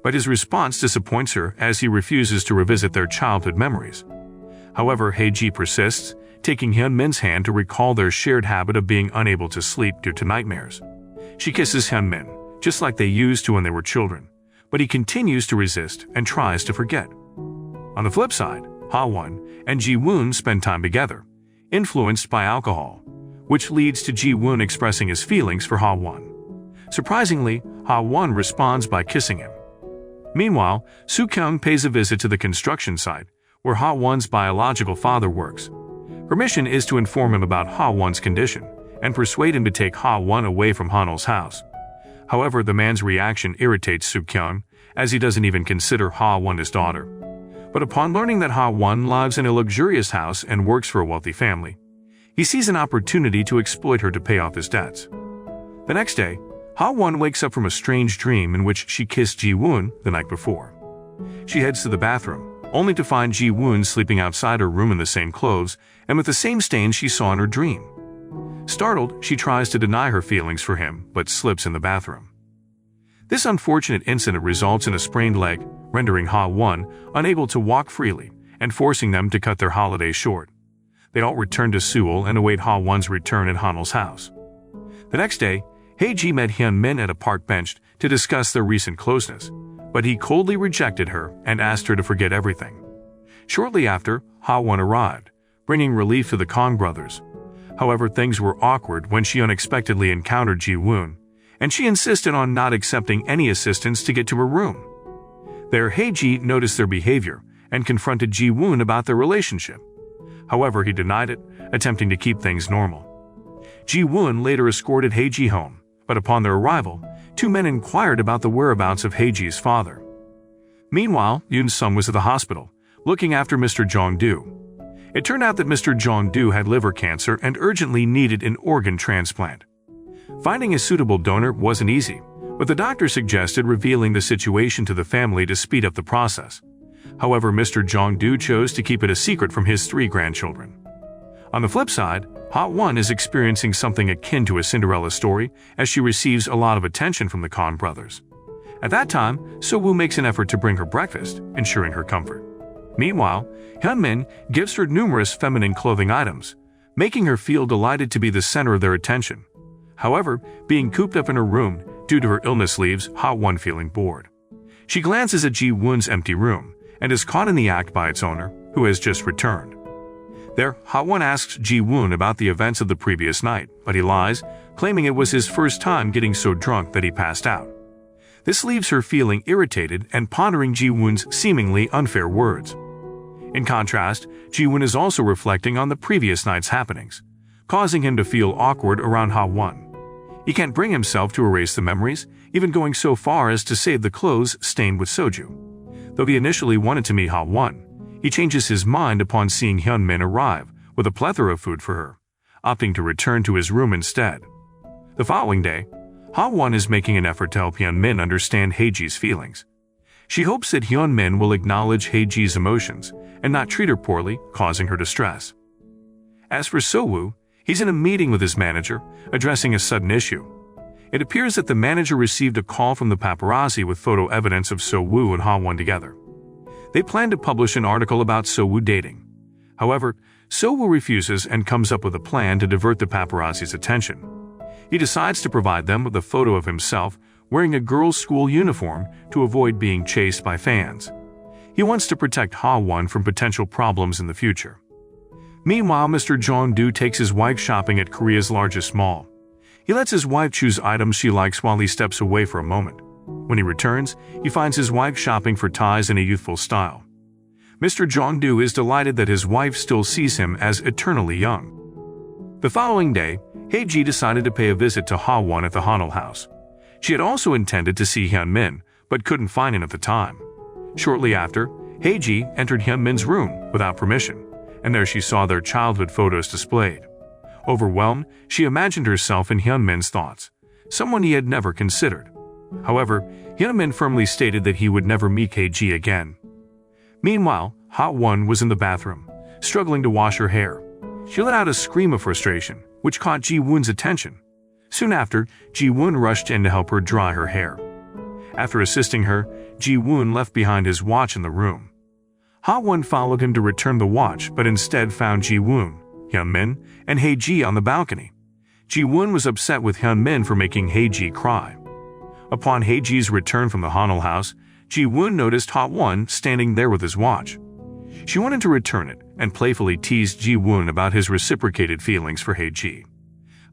but his response disappoints her as he refuses to revisit their childhood memories. However, Hae-ji persists, taking Hyun-min's hand to recall their shared habit of being unable to sleep due to nightmares. She kisses Hyun-min, just like they used to when they were children, but he continues to resist and tries to forget. On the flip side, Ha-won and Ji-woon spend time together, influenced by alcohol, which leads to Ji-woon expressing his feelings for Ha-won. Surprisingly, Ha-won responds by kissing him. Meanwhile, Soo-kyung pays a visit to the construction site, where Ha-won's biological father works. Her mission is to inform him about Ha-won's condition and persuade him to take Ha-won away from Hanul's house. However, the man's reaction irritates Soo-kyung, as he doesn't even consider Ha-won his daughter. But upon learning that Ha-won lives in a luxurious house and works for a wealthy family, he sees an opportunity to exploit her to pay off his debts. The next day, Ha-won wakes up from a strange dream in which she kissed Ji-woon the night before. She heads to the bathroom, only to find Ji-woon sleeping outside her room in the same clothes and with the same stains she saw in her dream. Startled, she tries to deny her feelings for him, but slips in the bathroom. This unfortunate incident results in a sprained leg, rendering Ha-won unable to walk freely and forcing them to cut their holiday short. They all return to Seoul and await Ha-won's return at Hanul's house. The next day, Hae-ji met Hyun-min at a park bench to discuss their recent closeness, but he coldly rejected her and asked her to forget everything. Shortly after, Ha-won arrived, bringing relief to the Kong brothers. However, things were awkward when she unexpectedly encountered Ji-woon, and she insisted on not accepting any assistance to get to her room. There, Hae-ji noticed their behavior and confronted Ji-woon about their relationship. However, he denied it, attempting to keep things normal. Ji-woon later escorted Hae-ji home, but upon their arrival, two men inquired about the whereabouts of Hae-ji's father. Meanwhile, Yoon-sung was at the hospital, looking after Mr. Jong-do. It turned out that Mr. Jong-do had liver cancer and urgently needed an organ transplant. Finding a suitable donor wasn't easy, but the doctor suggested revealing the situation to the family to speed up the process. However, Mr. Jong-do chose to keep it a secret from his 3 grandchildren. On the flip side, Ha-won is experiencing something akin to a Cinderella story as she receives a lot of attention from the Khan brothers. At that time, So-woo makes an effort to bring her breakfast, ensuring her comfort. Meanwhile, Hyun-min gives her numerous feminine clothing items, making her feel delighted to be the center of their attention. However, being cooped up in her room due to her illness leaves Ha-won feeling bored. She glances at Ji-woon's empty room and is caught in the act by its owner, who has just returned. There, Ha-won asks Ji-woon about the events of the previous night, but he lies, claiming it was his first time getting so drunk that he passed out. This leaves her feeling irritated and pondering Ji-woon's seemingly unfair words. In contrast, Ji-woon is also reflecting on the previous night's happenings, causing him to feel awkward around Ha-won. He can't bring himself to erase the memories, even going so far as to save the clothes stained with soju. Though he initially wanted to meet Ha-won, he changes his mind upon seeing Hyun-min arrive with a plethora of food for her, opting to return to his room instead. The following day, Ha-won is making an effort to help Hyun-min understand Hae-ji's feelings. She hopes that Hyun-min will acknowledge Hae-ji's emotions and not treat her poorly, causing her distress. As for So-woo, he's in a meeting with his manager, addressing a sudden issue. It appears that the manager received a call from the paparazzi with photo evidence of So-woo and Ha-won together. They plan to publish an article about So-woo dating. However, So-woo refuses and comes up with a plan to divert the paparazzi's attention. He decides to provide them with a photo of himself wearing a girls' school uniform to avoid being chased by fans. He wants to protect Ha-won from potential problems in the future. Meanwhile, Mr. Jong-do takes his wife shopping at Korea's largest mall. He lets his wife choose items she likes while he steps away for a moment. When he returns, he finds his wife shopping for ties in a youthful style. Mr. Jong-do is delighted that his wife still sees him as eternally young. The following day, Hae-ji decided to pay a visit to Ha-won at the Hanul house. She had also intended to see Hyun-min, but couldn't find him at the time. Shortly after, Hae-ji entered Hyun-min's room without permission, and there she saw their childhood photos displayed. Overwhelmed, she imagined herself in Hyun-min's thoughts, someone he had never considered. However, Hyun-min firmly stated that he would never meet Hae-ji again. Meanwhile, Ha-won was in the bathroom, struggling to wash her hair. She let out a scream of frustration, which caught Ji-woon's attention. Soon after, Ji-woon rushed in to help her dry her hair. After assisting her, Ji-woon left behind his watch in the room. Ha-won followed him to return the watch but instead found Ji-woon, Hyun-min, and Hae-ji on the balcony. Ji-woon was upset with Hyun-min for making Hae-ji cry. Upon Hae-ji's return from the Hanul house, Ji-woon noticed Ha-won standing there with his watch. She wanted to return it and playfully teased Ji-woon about his reciprocated feelings for Hae-ji.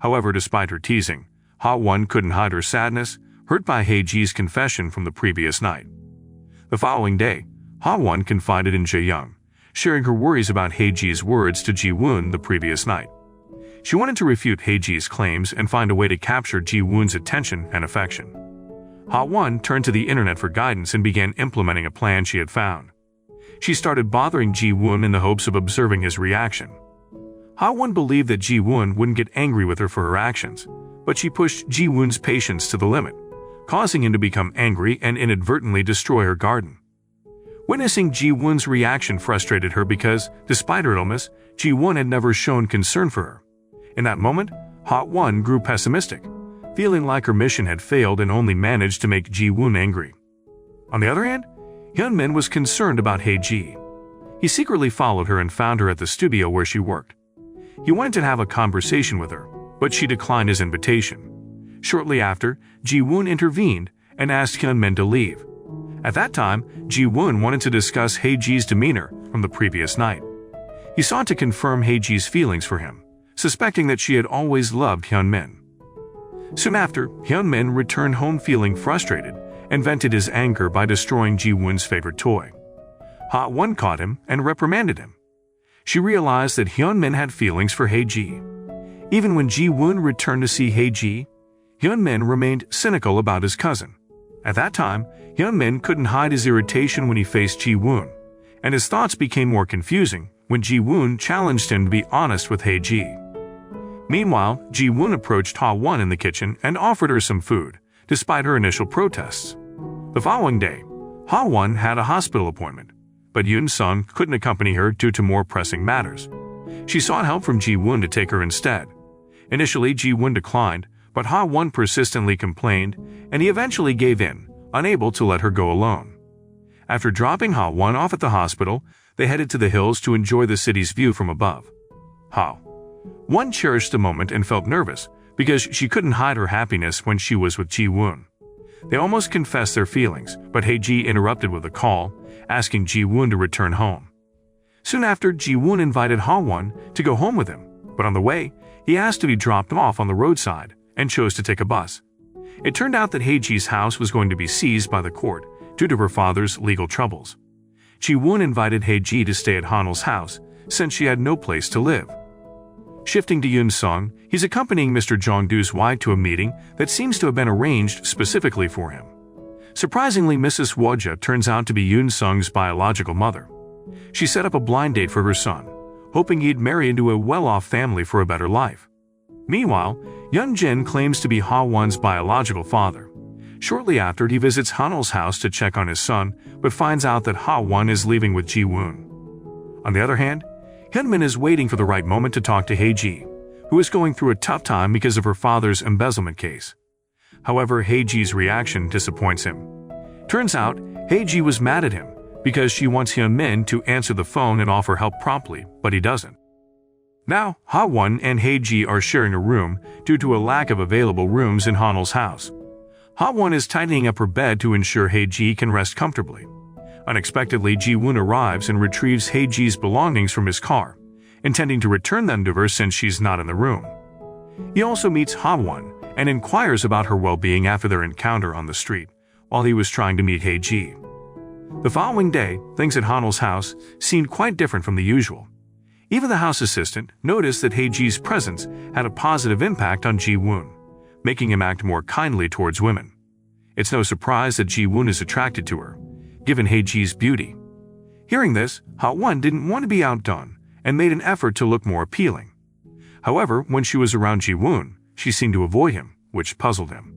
However, despite her teasing, Ha-won couldn't hide her sadness, hurt by Hae-ji's confession from the previous night. The following day, Ha-won confided in Jae-young, sharing her worries about Hae-ji's words to Ji-woon the previous night. She wanted to refute Hae-ji's claims and find a way to capture Ji-woon's attention and affection. Ha-won turned to the internet for guidance and began implementing a plan she had found. She started bothering Ji-woon in the hopes of observing his reaction. Ha-won believed that Ji-woon wouldn't get angry with her for her actions, but she pushed Ji-woon's patience to the limit, causing him to become angry and inadvertently destroy her garden. Witnessing Ji-woon's reaction frustrated her because, despite her illness, Ji-woon had never shown concern for her. In that moment, Ha-won grew pessimistic, feeling like her mission had failed and only managed to make Ji-woon angry. On the other hand, Hyun-min was concerned about Hae-ji. He secretly followed her and found her at the studio where she worked. He wanted to have a conversation with her, but she declined his invitation. Shortly after, Ji-woon intervened and asked Hyun-min to leave. At that time, Ji-woon wanted to discuss Hae-ji's demeanor from the previous night. He sought to confirm Hae-ji's feelings for him, suspecting that she had always loved Hyun-min. Soon after, Hyun-min returned home feeling frustrated and vented his anger by destroying Ji-woon's favorite toy. Ha-won caught him and reprimanded him. She realized that Hyun-min had feelings for Hae-ji. Even when Ji-woon returned to see Hae-ji, Hyun-min remained cynical about his cousin. At that time, Hyun-min couldn't hide his irritation when he faced Ji-woon, and his thoughts became more confusing when Ji-woon challenged him to be honest with Hae-ji. Meanwhile, Ji-woon approached Ha-won in the kitchen and offered her some food, despite her initial protests. The following day, Ha-won had a hospital appointment, but Yoon-sung couldn't accompany her due to more pressing matters. She sought help from Ji-woon to take her instead. Initially, Ji-woon declined, but Ha-won persistently complained, and he eventually gave in, unable to let her go alone. After dropping Ha-won off at the hospital, they headed to the hills to enjoy the city's view from above. Ha-won cherished the moment and felt nervous because she couldn't hide her happiness when she was with Ji-woon. They almost confessed their feelings, but Hae-ji interrupted with a call, asking Ji-woon to return home. Soon after, Ji-woon invited Ha-won to go home with him, but on the way, he asked to be dropped off on the roadside and chose to take a bus. It turned out that Hae-ji's house was going to be seized by the court due to her father's legal troubles. Ji-woon invited Hae-ji to stay at Hanul's house since she had no place to live. Shifting to Yoon-sung, he's accompanying Mr. Jong-do's wife to a meeting that seems to have been arranged specifically for him. Surprisingly, Mrs. Woja turns out to be Yoon-sung's biological mother. She set up a blind date for her son, hoping he'd marry into a well-off family for a better life. Meanwhile, young Jin claims to be Ha-won's biological father. Shortly after, he visits Hanul's house to check on his son, but finds out that Ha-won is leaving with Ji-woon. On the other hand, Hyunmin is waiting for the right moment to talk to Hae-ji, who is going through a tough time because of her father's embezzlement case. However, Hae-ji's reaction disappoints him. Turns out, Hae-ji was mad at him because she wants Hyunmin to answer the phone and offer help promptly, but he doesn't. Now, Ha-won and Hae-ji are sharing a room due to a lack of available rooms in Hanul's house. Ha-won is tidying up her bed to ensure Hae-ji can rest comfortably. Unexpectedly, Ji-woon arrives and retrieves Hae-ji's belongings from his car, intending to return them to her since she's not in the room. He also meets Ha-won and inquires about her well-being after their encounter on the street, while he was trying to meet Hae-ji. The following day, things at Hanul's house seemed quite different from the usual. Even the house assistant noticed that Hae-ji's presence had a positive impact on Ji-woon, making him act more kindly towards women. It's no surprise that Ji-woon is attracted to her, given Hae-ji's beauty. Hearing this, Ha-won didn't want to be outdone and made an effort to look more appealing. However, when she was around Ji-woon, she seemed to avoid him, which puzzled him.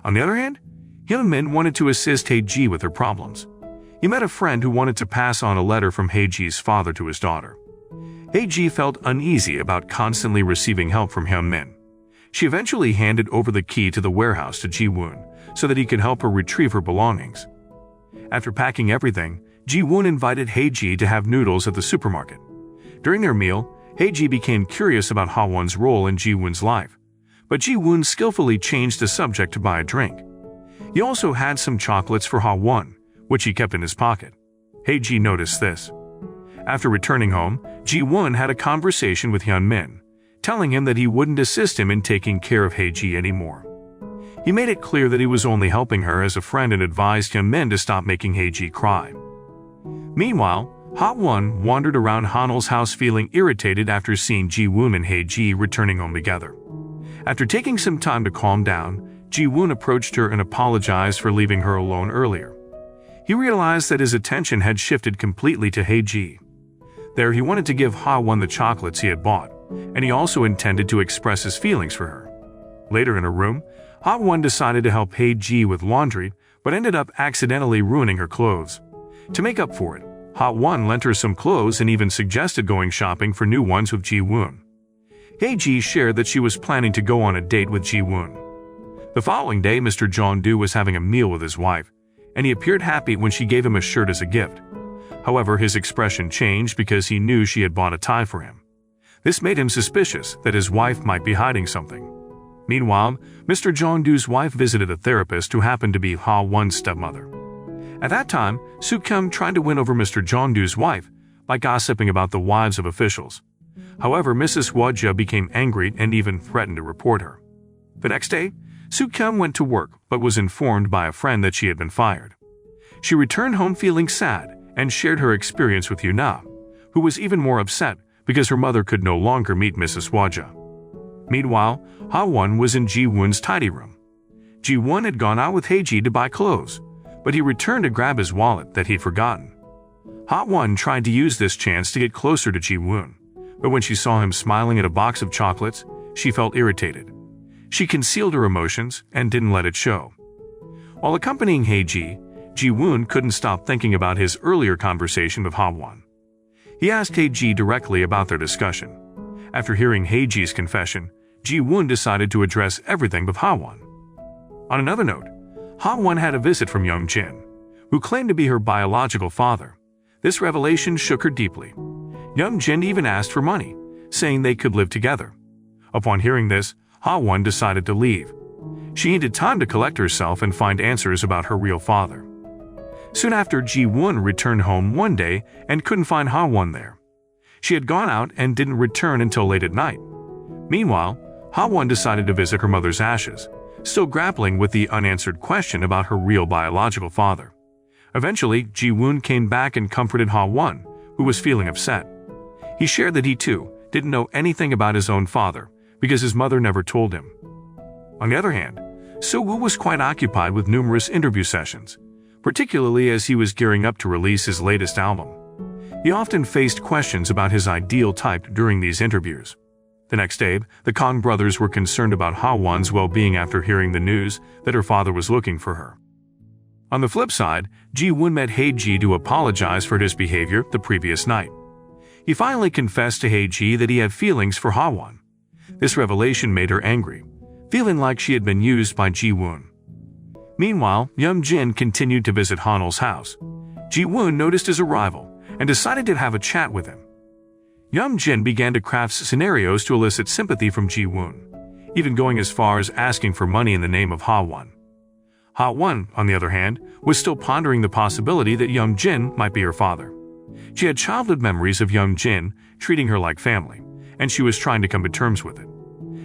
On the other hand, Hyunmin wanted to assist Hae-ji with her problems. He met a friend who wanted to pass on a letter from Hae-ji's father to his daughter. Hae-ji felt uneasy about constantly receiving help from Hyunmin. She eventually handed over the key to the warehouse to Ji-woon so that he could help her retrieve her belongings. After packing everything, Ji-woon invited Hae-ji to have noodles at the supermarket. During their meal, Hae-ji became curious about Ha-won's role in Ji-woon's life, but Ji-woon skillfully changed the subject to buy a drink. He also had some chocolates for Ha-won, which he kept in his pocket. Hae-ji noticed this. After returning home, Ji-woon had a conversation with Hyunmin, telling him that he wouldn't assist him in taking care of Hae-ji anymore. He made it clear that he was only helping her as a friend and advised Hyunmin to stop making Hae-ji cry. Meanwhile, Ha-won wandered around Hanul's house feeling irritated after seeing Ji-woon and Hae-ji returning home together. After taking some time to calm down, Ji-woon approached her and apologized for leaving her alone earlier. He realized that his attention had shifted completely to Hae-ji. There, he wanted to give Ha-won the chocolates he had bought, and he also intended to express his feelings for her. Later in her room, Ha-won decided to help Hae-ji with laundry, but ended up accidentally ruining her clothes. To make up for it, Ha-won lent her some clothes and even suggested going shopping for new ones with Ji-woon. Hae-ji shared that she was planning to go on a date with Ji-woon. The following day, Mr. Jeong-do was having a meal with his wife, and he appeared happy when she gave him a shirt as a gift. However, his expression changed because he knew she had bought a tie for him. This made him suspicious that his wife might be hiding something. Meanwhile, Mr. Jeong-do's wife visited a therapist who happened to be Ha-won's stepmother. At that time, Soo-kyung tried to win over Mr. Jeong-do's wife by gossiping about the wives of officials. However, Mrs. Hwa-ja became angry and even threatened to report her. The next day, Soo-kyung went to work but was informed by a friend that she had been fired. She returned home feeling sad and shared her experience with Yuna, who was even more upset because her mother could no longer meet Mrs. Hwa-ja. Meanwhile, Ha-won was in Ji-woon's tidy room. Ji-woon had gone out with Hae-ji to buy clothes, but he returned to grab his wallet that he'd forgotten. Ha-won tried to use this chance to get closer to Ji-woon, but when she saw him smiling at a box of chocolates, she felt irritated. She concealed her emotions and didn't let it show. While accompanying Hae-ji, Ji-woon couldn't stop thinking about his earlier conversation with Ha-won. He asked Hae-ji directly about their discussion. After hearing Hae-ji's confession, Ji-woon decided to address everything with Ha-won. On another note, Ha-won had a visit from young Jin, who claimed to be her biological father. This revelation shook her deeply. Young Jin even asked for money, saying they could live together. Upon hearing this, Ha-won decided to leave. She needed time to collect herself and find answers about her real father. Soon after, Ji-woon returned home one day and couldn't find Ha-won there. She had gone out and didn't return until late at night. Meanwhile, Ha-won decided to visit her mother's ashes, still grappling with the unanswered question about her real biological father. Eventually, Ji-woon came back and comforted Ha-won, who was feeling upset. He shared that he too didn't know anything about his own father because his mother never told him. On the other hand, So-woo was quite occupied with numerous interview sessions, particularly as he was gearing up to release his latest album. He often faced questions about his ideal type during these interviews. The next day, the Kang brothers were concerned about Ha-won's well-being after hearing the news that her father was looking for her. On the flip side, Ji-woon met Hae-ji to apologize for his behavior the previous night. He finally confessed to Hae-ji that he had feelings for Ha-won. This revelation made her angry, feeling like she had been used by Ji-woon. Meanwhile, Young-jin continued to visit Hanul's house. Ji-woon noticed his arrival and decided to have a chat with him. Young-jin began to craft scenarios to elicit sympathy from Ji-woon, even going as far as asking for money in the name of Ha-won. Ha-won, on the other hand, was still pondering the possibility that Young-jin might be her father. She had childhood memories of Young-jin treating her like family, and she was trying to come to terms with it.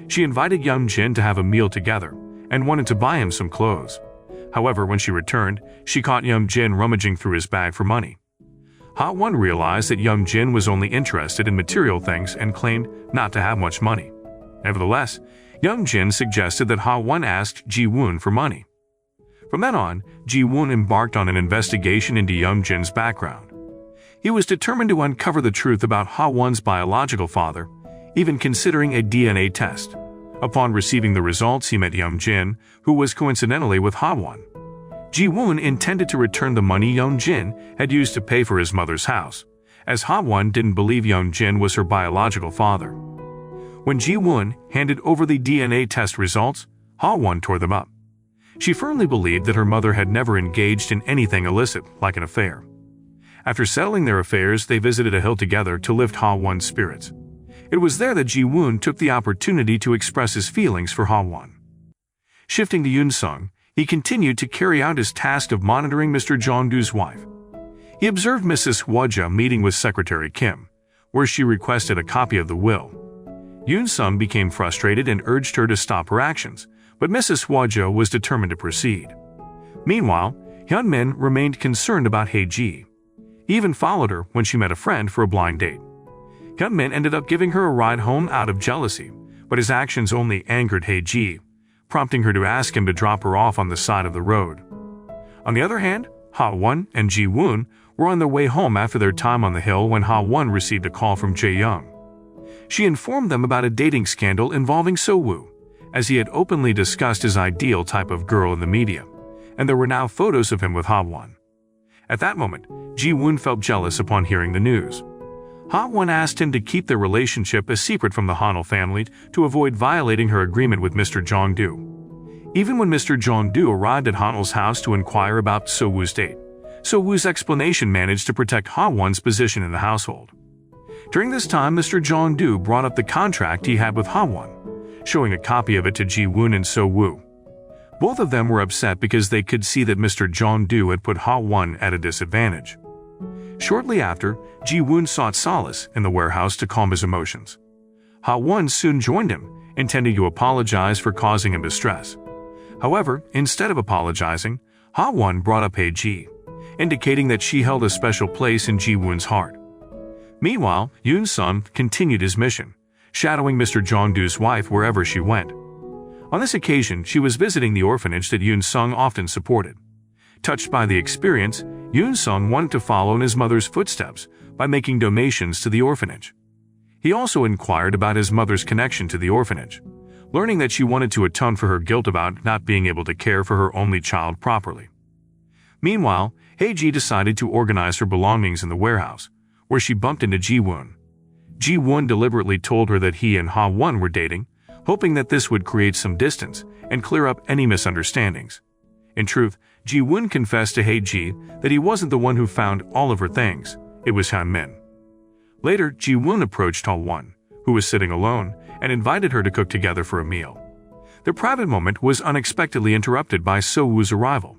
She invited Young-jin to have a meal together and wanted to buy him some clothes. However, when she returned, she caught Young-jin rummaging through his bag for money. Ha-won realized that Young-jin was only interested in material things and claimed not to have much money. Nevertheless, Young-jin suggested that Ha-won asked Ji-woon for money. From then on, Ji-woon embarked on an investigation into Young-jin's background. He was determined to uncover the truth about Ha-won's biological father, even considering a DNA test. Upon receiving the results, he met Young-jin, who was coincidentally with Ha-won. Ji-woon intended to return the money Young-jin had used to pay for his mother's house, as Ha-won didn't believe Young-jin was her biological father. When Ji-woon handed over the DNA test results, Ha-won tore them up. She firmly believed that her mother had never engaged in anything illicit, like an affair. After settling their affairs, they visited a hill together to lift Ha-won's spirits. It was there that Ji-woon took the opportunity to express his feelings for Ha-won. Shifting to Yoon-sung, he continued to carry out his task of monitoring Mr. Jong-doo's wife. He observed Mrs. Hwaja meeting with Secretary Kim, where she requested a copy of the will. Yoon-sung became frustrated and urged her to stop her actions, but Mrs. Hwaja was determined to proceed. Meanwhile, Hyunmin remained concerned about Hae-ji. He even followed her when she met a friend for a blind date. Hyunmin ended up giving her a ride home out of jealousy, but his actions only angered Hae-ji, prompting her to ask him to drop her off on the side of the road. On the other hand, Ha-won and Ji-woon were on their way home after their time on the hill when Ha-won received a call from Jae-young. She informed them about a dating scandal involving So-woo, as he had openly discussed his ideal type of girl in the media, and there were now photos of him with Ha-won. At that moment, Ji-woon felt jealous upon hearing the news. Ha-won asked him to keep their relationship a secret from the Hanul family to avoid violating her agreement with Mr. Jong-doo. Even when Mr. Jong-doo arrived at Hanul's house to inquire about So-woo's date, So-woo's explanation managed to protect Ha-won's position in the household. During this time, Mr. Jong-doo brought up the contract he had with Ha-won, showing a copy of it to Ji-woon and So-woo. Both of them were upset because they could see that Mr. Jong-doo had put Ha-won at a disadvantage. Shortly after, Ji-woon sought solace in the warehouse to calm his emotions. Ha-won soon joined him, intending to apologize for causing him distress. However, instead of apologizing, Ha-won brought up Hae-ji, indicating that she held a special place in Ji-woon's heart. Meanwhile, Yoon-sung continued his mission, shadowing Mr. Jong-doo's wife wherever she went. On this occasion, she was visiting the orphanage that Yoon-sung often supported. Touched by the experience, Yoon-sung wanted to follow in his mother's footsteps by making donations to the orphanage. He also inquired about his mother's connection to the orphanage, learning that she wanted to atone for her guilt about not being able to care for her only child properly. Meanwhile, Hae-ji decided to organize her belongings in the warehouse, where she bumped into Ji-woon. Ji-woon deliberately told her that he and Ha-won were dating, hoping that this would create some distance and clear up any misunderstandings. In truth, Ji-woon confessed to Hae-ji that he wasn't the one who found all of her things, it was Hyunmin. Later, Ji-woon approached Ha-won, who was sitting alone, and invited her to cook together for a meal. Their private moment was unexpectedly interrupted by So-woo's arrival,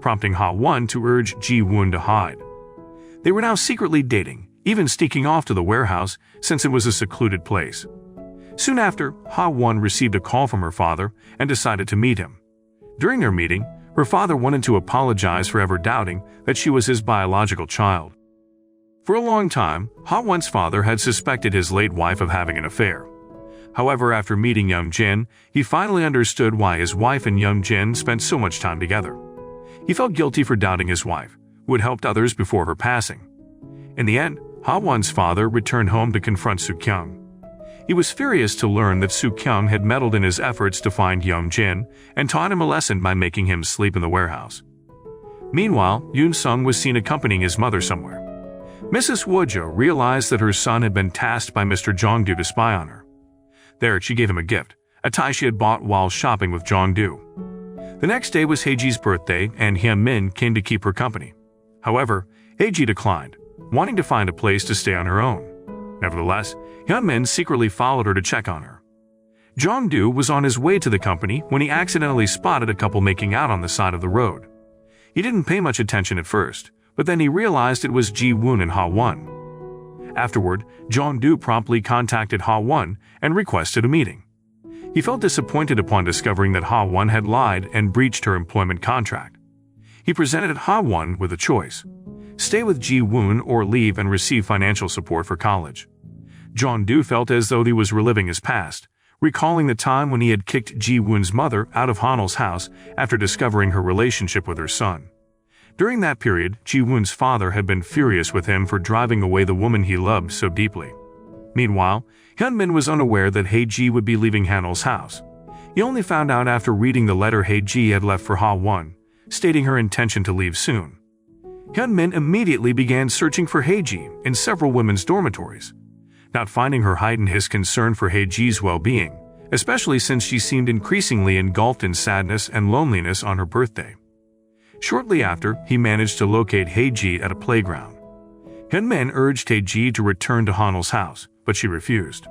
prompting Ha-won to urge Ji-woon to hide. They were now secretly dating, even sneaking off to the warehouse since it was a secluded place. Soon after, Ha-won received a call from her father and decided to meet him. During their meeting, her father wanted to apologize for ever doubting that she was his biological child. For a long time, Ha-won's father had suspected his late wife of having an affair. However, after meeting Young-jin, he finally understood why his wife and Young-jin spent so much time together. He felt guilty for doubting his wife, who had helped others before her passing. In the end, Ha-won's father returned home to confront Soo-kyung. He was furious to learn that Soo-kyung had meddled in his efforts to find Young-jin and taught him a lesson by making him sleep in the warehouse. Meanwhile, Yoon-sung was seen accompanying his mother somewhere. Mrs. Wojo realized that her son had been tasked by Mr. Jong-do to spy on her. There, she gave him a gift, a tie she had bought while shopping with Jong-do. The next day was Haeji's birthday, and Hyun-min came to keep her company. However, Haeji declined, wanting to find a place to stay on her own. Nevertheless, Hyun-min secretly followed her to check on her. Jong-do was on his way to the company when he accidentally spotted a couple making out on the side of the road. He didn't pay much attention at first, but then he realized it was Ji-woon and Ha-won. Afterward, Jong-do promptly contacted Ha-won and requested a meeting. He felt disappointed upon discovering that Ha-won had lied and breached her employment contract. He presented Ha-won with a choice: stay with Ji-woon or leave and receive financial support for college. Jong-do felt as though he was reliving his past, recalling the time when he had kicked Ji-woon's mother out of Hanul's house after discovering her relationship with her son. During that period, Ji-woon's father had been furious with him for driving away the woman he loved so deeply. Meanwhile, Hyun-min was unaware that Hae-ji would be leaving Hanul's house. He only found out after reading the letter Hae-ji had left for Ha-won, stating her intention to leave soon. Hyun-min immediately began searching for Hae-ji in several women's dormitories. Not finding her heightened his concern for Hae-ji's well-being, especially since she seemed increasingly engulfed in sadness and loneliness on her birthday. Shortly after, he managed to locate Hae-ji at a playground. Hyun-min urged Hae-ji to return to Hanul's house, but she refused.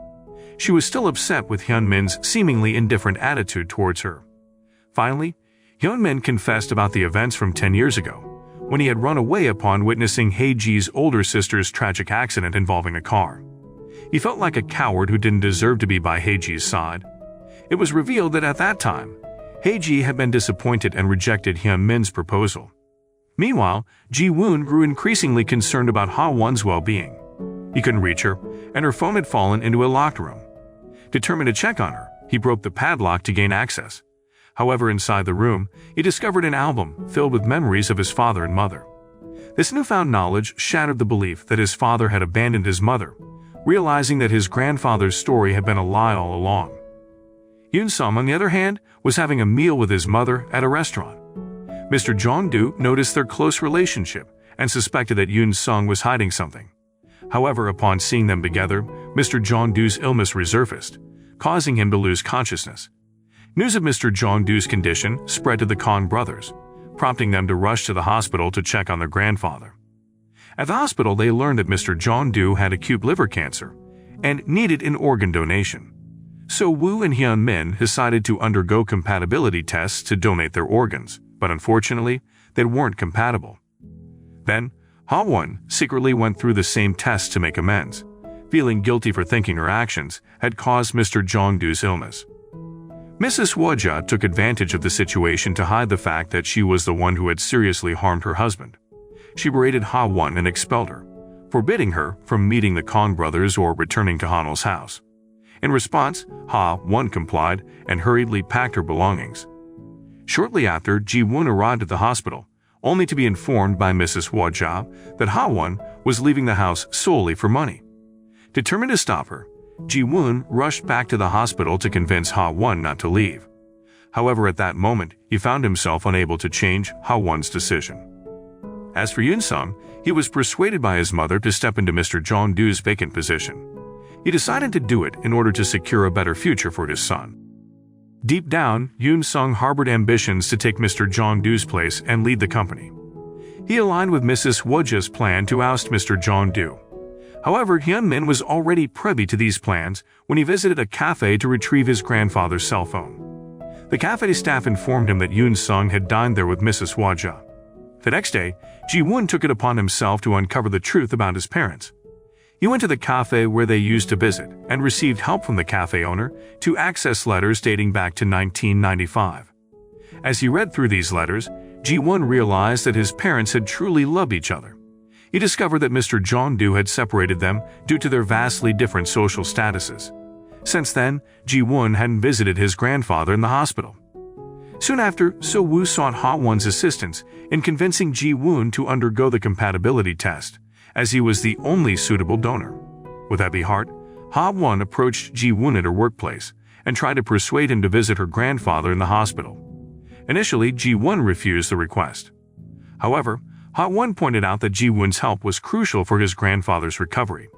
She was still upset with Hyun-min's seemingly indifferent attitude towards her. Finally, Hyun-min confessed about the events from 10 years ago, when he had run away upon witnessing Hae-ji's older sister's tragic accident involving a car. He felt like a coward who didn't deserve to be by Hae-ji's side. It was revealed that at that time, Hae-ji had been disappointed and rejected Hyun-min's proposal. Meanwhile, Ji-woon grew increasingly concerned about Ha-won's well-being. He couldn't reach her, and her phone had fallen into a locked room. Determined to check on her, he broke the padlock to gain access. However, inside the room, he discovered an album filled with memories of his father and mother. This newfound knowledge shattered the belief that his father had abandoned his mother, realizing that his grandfather's story had been a lie all along. Yoon-sung, on the other hand, was having a meal with his mother at a restaurant. Mr. Jong-do noticed their close relationship and suspected that Yoon-sung was hiding something. However, upon seeing them together, Mr. Jong-do's illness resurfaced, causing him to lose consciousness. News of Mr. Jong-do's condition spread to the Kong brothers, prompting them to rush to the hospital to check on their grandfather. At the hospital, they learned that Mr. Jong-do had acute liver cancer and needed an organ donation. So Woo and Hyun-min decided to undergo compatibility tests to donate their organs, but unfortunately, they weren't compatible. Then, Ha-won secretly went through the same tests to make amends, feeling guilty for thinking her actions had caused Mr. Jong-do's illness. Mrs. Woja took advantage of the situation to hide the fact that she was the one who had seriously harmed her husband. She berated Ha-won and expelled her, forbidding her from meeting the Kong brothers or returning to Hanul's house. In response, Ha-won complied and hurriedly packed her belongings. Shortly after, Ji-woon arrived at the hospital, only to be informed by Mrs. Woja that Ha-won was leaving the house solely for money. Determined to stop her, Ji-woon rushed back to the hospital to convince Ha-won not to leave. However, at that moment, he found himself unable to change Ha-won's decision. As for Yoon-sung, he was persuaded by his mother to step into Mr. Jong-do's vacant position. He decided to do it in order to secure a better future for his son. Deep down, Yoon-sung harbored ambitions to take Mr. Jong-do's place and lead the company. He aligned with Mrs. Woja's plan to oust Mr. Jong-do. However, Hyun-min was already privy to these plans when he visited a cafe to retrieve his grandfather's cell phone. The cafe staff informed him that Yoon-sung had dined there with Mrs. Woja. The next day, Ji-woon took it upon himself to uncover the truth about his parents. He went to the cafe where they used to visit and received help from the cafe owner to access letters dating back to 1995. As he read through these letters, Ji-woon realized that his parents had truly loved each other. He discovered that Mr. Jong-do had separated them due to their vastly different social statuses. Since then, Ji-woon hadn't visited his grandfather in the hospital. Soon after, So-woo sought Ha-won's assistance in convincing Ji-woon to undergo the compatibility test, as he was the only suitable donor. With heavy heart, Ha-won approached Ji-woon at her workplace and tried to persuade him to visit her grandfather in the hospital. Initially, Ji-woon refused the request. However, Ha-won pointed out that Ji-woon's help was crucial for his grandfather's recovery,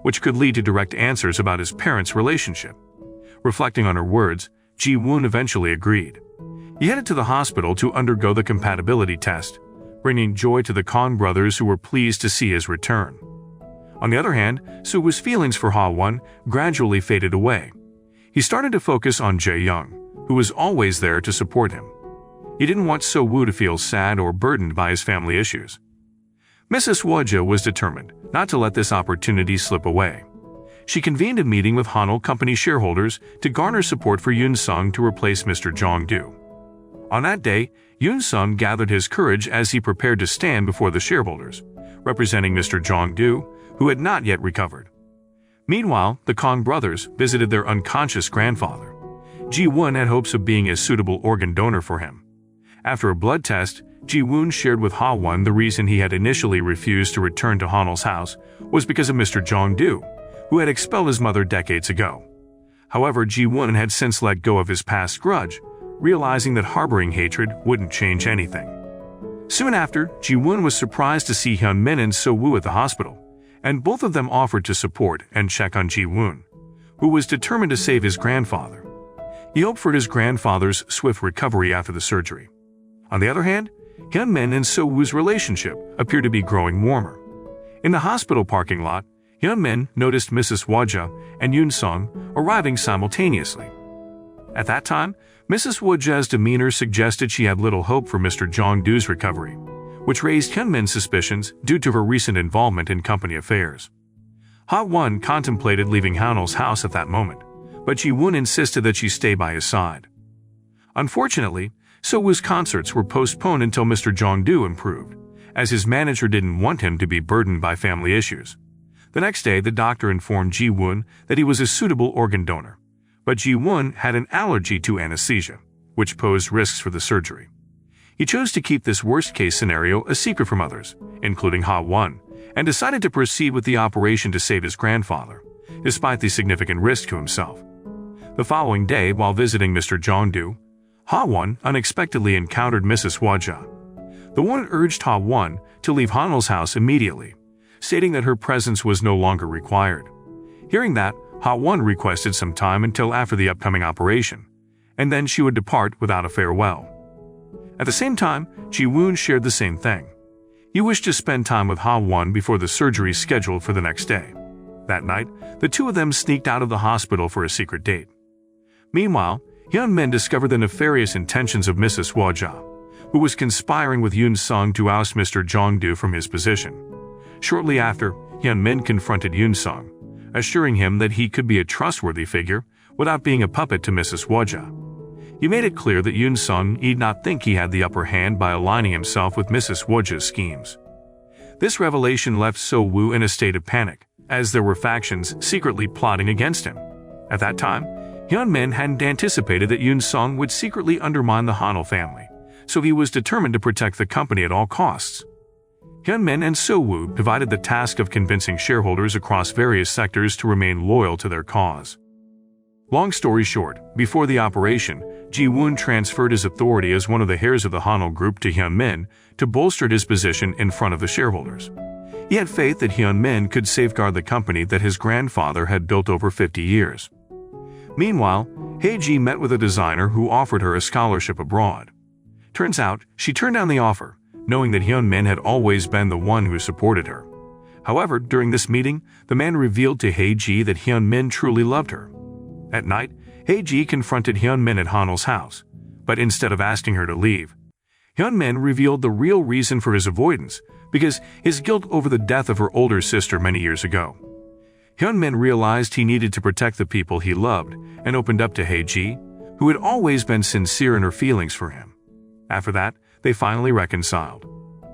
which could lead to direct answers about his parents' relationship. Reflecting on her words, Ji-woon eventually agreed. He headed to the hospital to undergo the compatibility test, bringing joy to the Kong brothers who were pleased to see his return. On the other hand, Soo-woo's feelings for Ha-won gradually faded away. He started to focus on Jae-young, who was always there to support him. He didn't want So-woo to feel sad or burdened by his family issues. Mrs. Woo was determined not to let this opportunity slip away. She convened a meeting with Hanul Company shareholders to garner support for Yoon-sung to replace Mr. Jong-do. On that day, Yoon-sung gathered his courage as he prepared to stand before the shareholders, representing Mr. Jong-do, who had not yet recovered. Meanwhile, the Kong brothers visited their unconscious grandfather. Ji-woon had hopes of being a suitable organ donor for him. After a blood test, Ji-woon shared with Ha-won the reason he had initially refused to return to Hanul's house was because of Mr. Jong-do, who had expelled his mother decades ago. However, Ji-woon had since let go of his past grudge, realizing that harboring hatred wouldn't change anything. Soon after, Ji-woon was surprised to see Hyun-min and So-woo at the hospital, and both of them offered to support and check on Ji-woon, who was determined to save his grandfather. He hoped for his grandfather's swift recovery after the surgery. On the other hand, Hyun-min and So-woo's relationship appeared to be growing warmer. In the hospital parking lot, Hyun-min noticed Mrs. Woo and Yoon-sung arriving simultaneously. At that time, Mrs. Woo's demeanor suggested she had little hope for Mr. Jong-do's recovery, which raised Hyun-min's suspicions due to her recent involvement in company affairs. Ha-won contemplated leaving Hanul's house at that moment, but Ji-woon insisted that she stay by his side. Unfortunately, So-woo's concerts were postponed until Mr. Jong-do improved, as his manager didn't want him to be burdened by family issues. The next day, the doctor informed Ji-woon that he was a suitable organ donor, but Ji-woon had an allergy to anesthesia, which posed risks for the surgery. He chose to keep this worst-case scenario a secret from others, including Ha-won, and decided to proceed with the operation to save his grandfather, despite the significant risk to himself. The following day, while visiting Mr. Jong-do, Ha-won unexpectedly encountered Mrs. Woo. The woman urged Ha-won to leave Hanul's house immediately, stating that her presence was no longer required. Hearing that, Ha-won requested some time until after the upcoming operation, and then she would depart without a farewell. At the same time, Ji-woon shared the same thing. He wished to spend time with Ha-won before the surgery scheduled for the next day. That night, the two of them sneaked out of the hospital for a secret date. Meanwhile, Hyun-min discovered the nefarious intentions of Mrs. Woo, who was conspiring with Yoon-sung to oust Mr. Jong-do from his position. Shortly after, Hyun-min confronted Yoon-sung, assuring him that he could be a trustworthy figure without being a puppet to Mrs. Woo. He made it clear that Yoon-sung need not think he had the upper hand by aligning himself with Mrs. Woo's schemes. This revelation left So-woo in a state of panic, as there were factions secretly plotting against him. At that time, Hyun-min hadn't anticipated that Yoon-sung would secretly undermine the Hanul family, so he was determined to protect the company at all costs. Hyun-min and So-woo divided the task of convincing shareholders across various sectors to remain loyal to their cause. Long story short, before the operation, Ji-woon transferred his authority as one of the heirs of the Hanul group to Hyun-min to bolster his position in front of the shareholders. He had faith that Hyun-min could safeguard the company that his grandfather had built over 50 years. Meanwhile, Hae-ji met with a designer who offered her a scholarship abroad. Turns out, she turned down the offer, knowing that Hyun-min had always been the one who supported her. However, during this meeting, the man revealed to Hae-ji that Hyun-min truly loved her. At night, Hae-ji confronted Hyun-min at Hanul's house, but instead of asking her to leave, Hyun-min revealed the real reason for his avoidance, because his guilt over the death of her older sister many years ago. Hyun-min realized he needed to protect the people he loved and opened up to Hae-ji, who had always been sincere in her feelings for him. After that, they finally reconciled.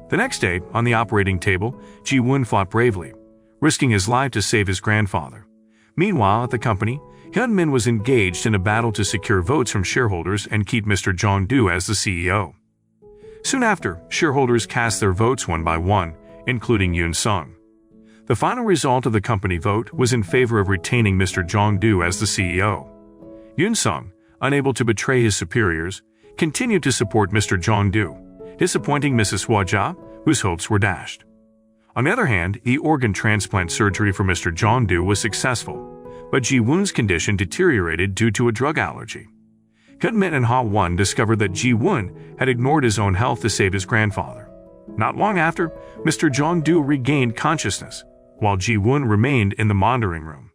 The next day, on the operating table, Ji-woon fought bravely, risking his life to save his grandfather. Meanwhile, at the company, Hyun-min was engaged in a battle to secure votes from shareholders and keep Mr. Jong-do as the CEO. Soon after, shareholders cast their votes one by one, including Yoon-sung. The final result of the company vote was in favor of retaining Mr. Jong-do as the CEO. Yoon-sung, unable to betray his superiors, continued to support Mr. Jong-do, disappointing Mrs. Hwa-ja, whose hopes were dashed. On the other hand, the organ transplant surgery for Mr. Jong-do was successful, but Ji-woon's condition deteriorated due to a drug allergy. Hyun-min and Ha-won discovered that Ji-woon had ignored his own health to save his grandfather. Not long after, Mr. Jong-do regained consciousness, while Ji-woon remained in the monitoring room.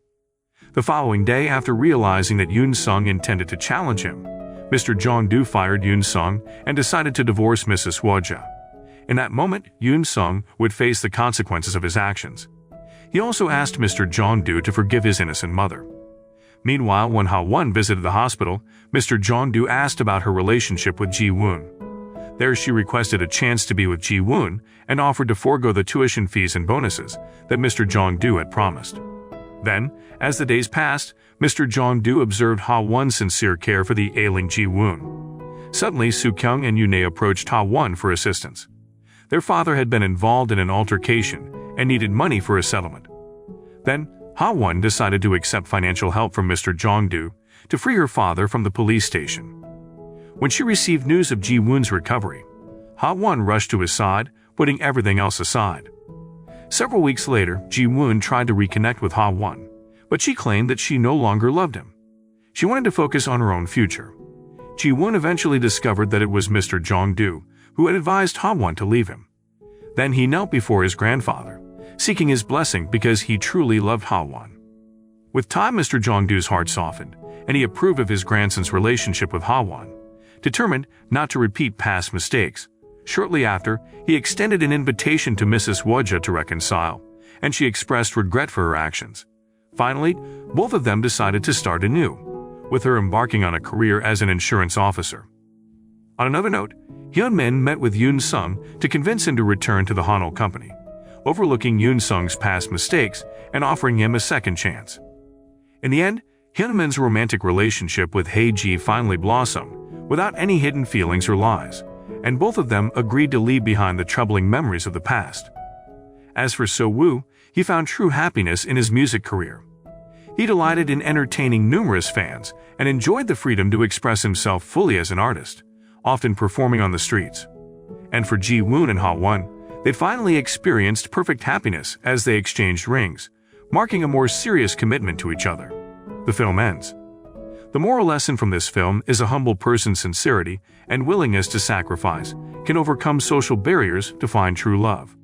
The following day, after realizing that Yoon-sung intended to challenge him, Mr. Jong-do fired Yoon-sung and decided to divorce Mrs. Hwa-ja. In that moment, Yoon-sung would face the consequences of his actions. He also asked Mr. Jong-do to forgive his innocent mother. Meanwhile, when Ha-won visited the hospital, Mr. Jong-do asked about her relationship with Ji-woon. There she requested a chance to be with Ji-woon and offered to forego the tuition fees and bonuses that Mr. Jong-do had promised. Then, as the days passed, Mr. Jong-do observed Ha-won's sincere care for the ailing Ji-woon. Suddenly, Soo-kyung and Yoon-hae approached Ha-won for assistance. Their father had been involved in an altercation and needed money for a settlement. Then, Ha-won decided to accept financial help from Mr. Jong-do to free her father from the police station. When she received news of Ji-woon's recovery, Ha-won rushed to his side, putting everything else aside. Several weeks later, Ji-woon tried to reconnect with Ha-won, but she claimed that she no longer loved him. She wanted to focus on her own future. Ji-woon eventually discovered that it was Mr. Jong-do who had advised Ha-won to leave him. Then he knelt before his grandfather, seeking his blessing because he truly loved Ha-won. With time, Mr. Jong-do's heart softened, and he approved of his grandson's relationship with Ha-won. Determined not to repeat past mistakes, shortly after, he extended an invitation to Mrs. Hwa-ja to reconcile, and she expressed regret for her actions. Finally, both of them decided to start anew, with her embarking on a career as an insurance officer. On another note, Hyun-min met with Yoon-sung to convince him to return to the Hanul company, overlooking Yoon-sung's past mistakes and offering him a second chance. In the end, Hyun-min's romantic relationship with Hae-ji finally blossomed, without any hidden feelings or lies, and both of them agreed to leave behind the troubling memories of the past. As for So-woo, he found true happiness in his music career. He delighted in entertaining numerous fans and enjoyed the freedom to express himself fully as an artist, often performing on the streets. And for Ji-woon and Ha-won, they finally experienced perfect happiness as they exchanged rings, marking a more serious commitment to each other. The film ends. The moral lesson from this film is a humble person's sincerity and willingness to sacrifice can overcome social barriers to find true love.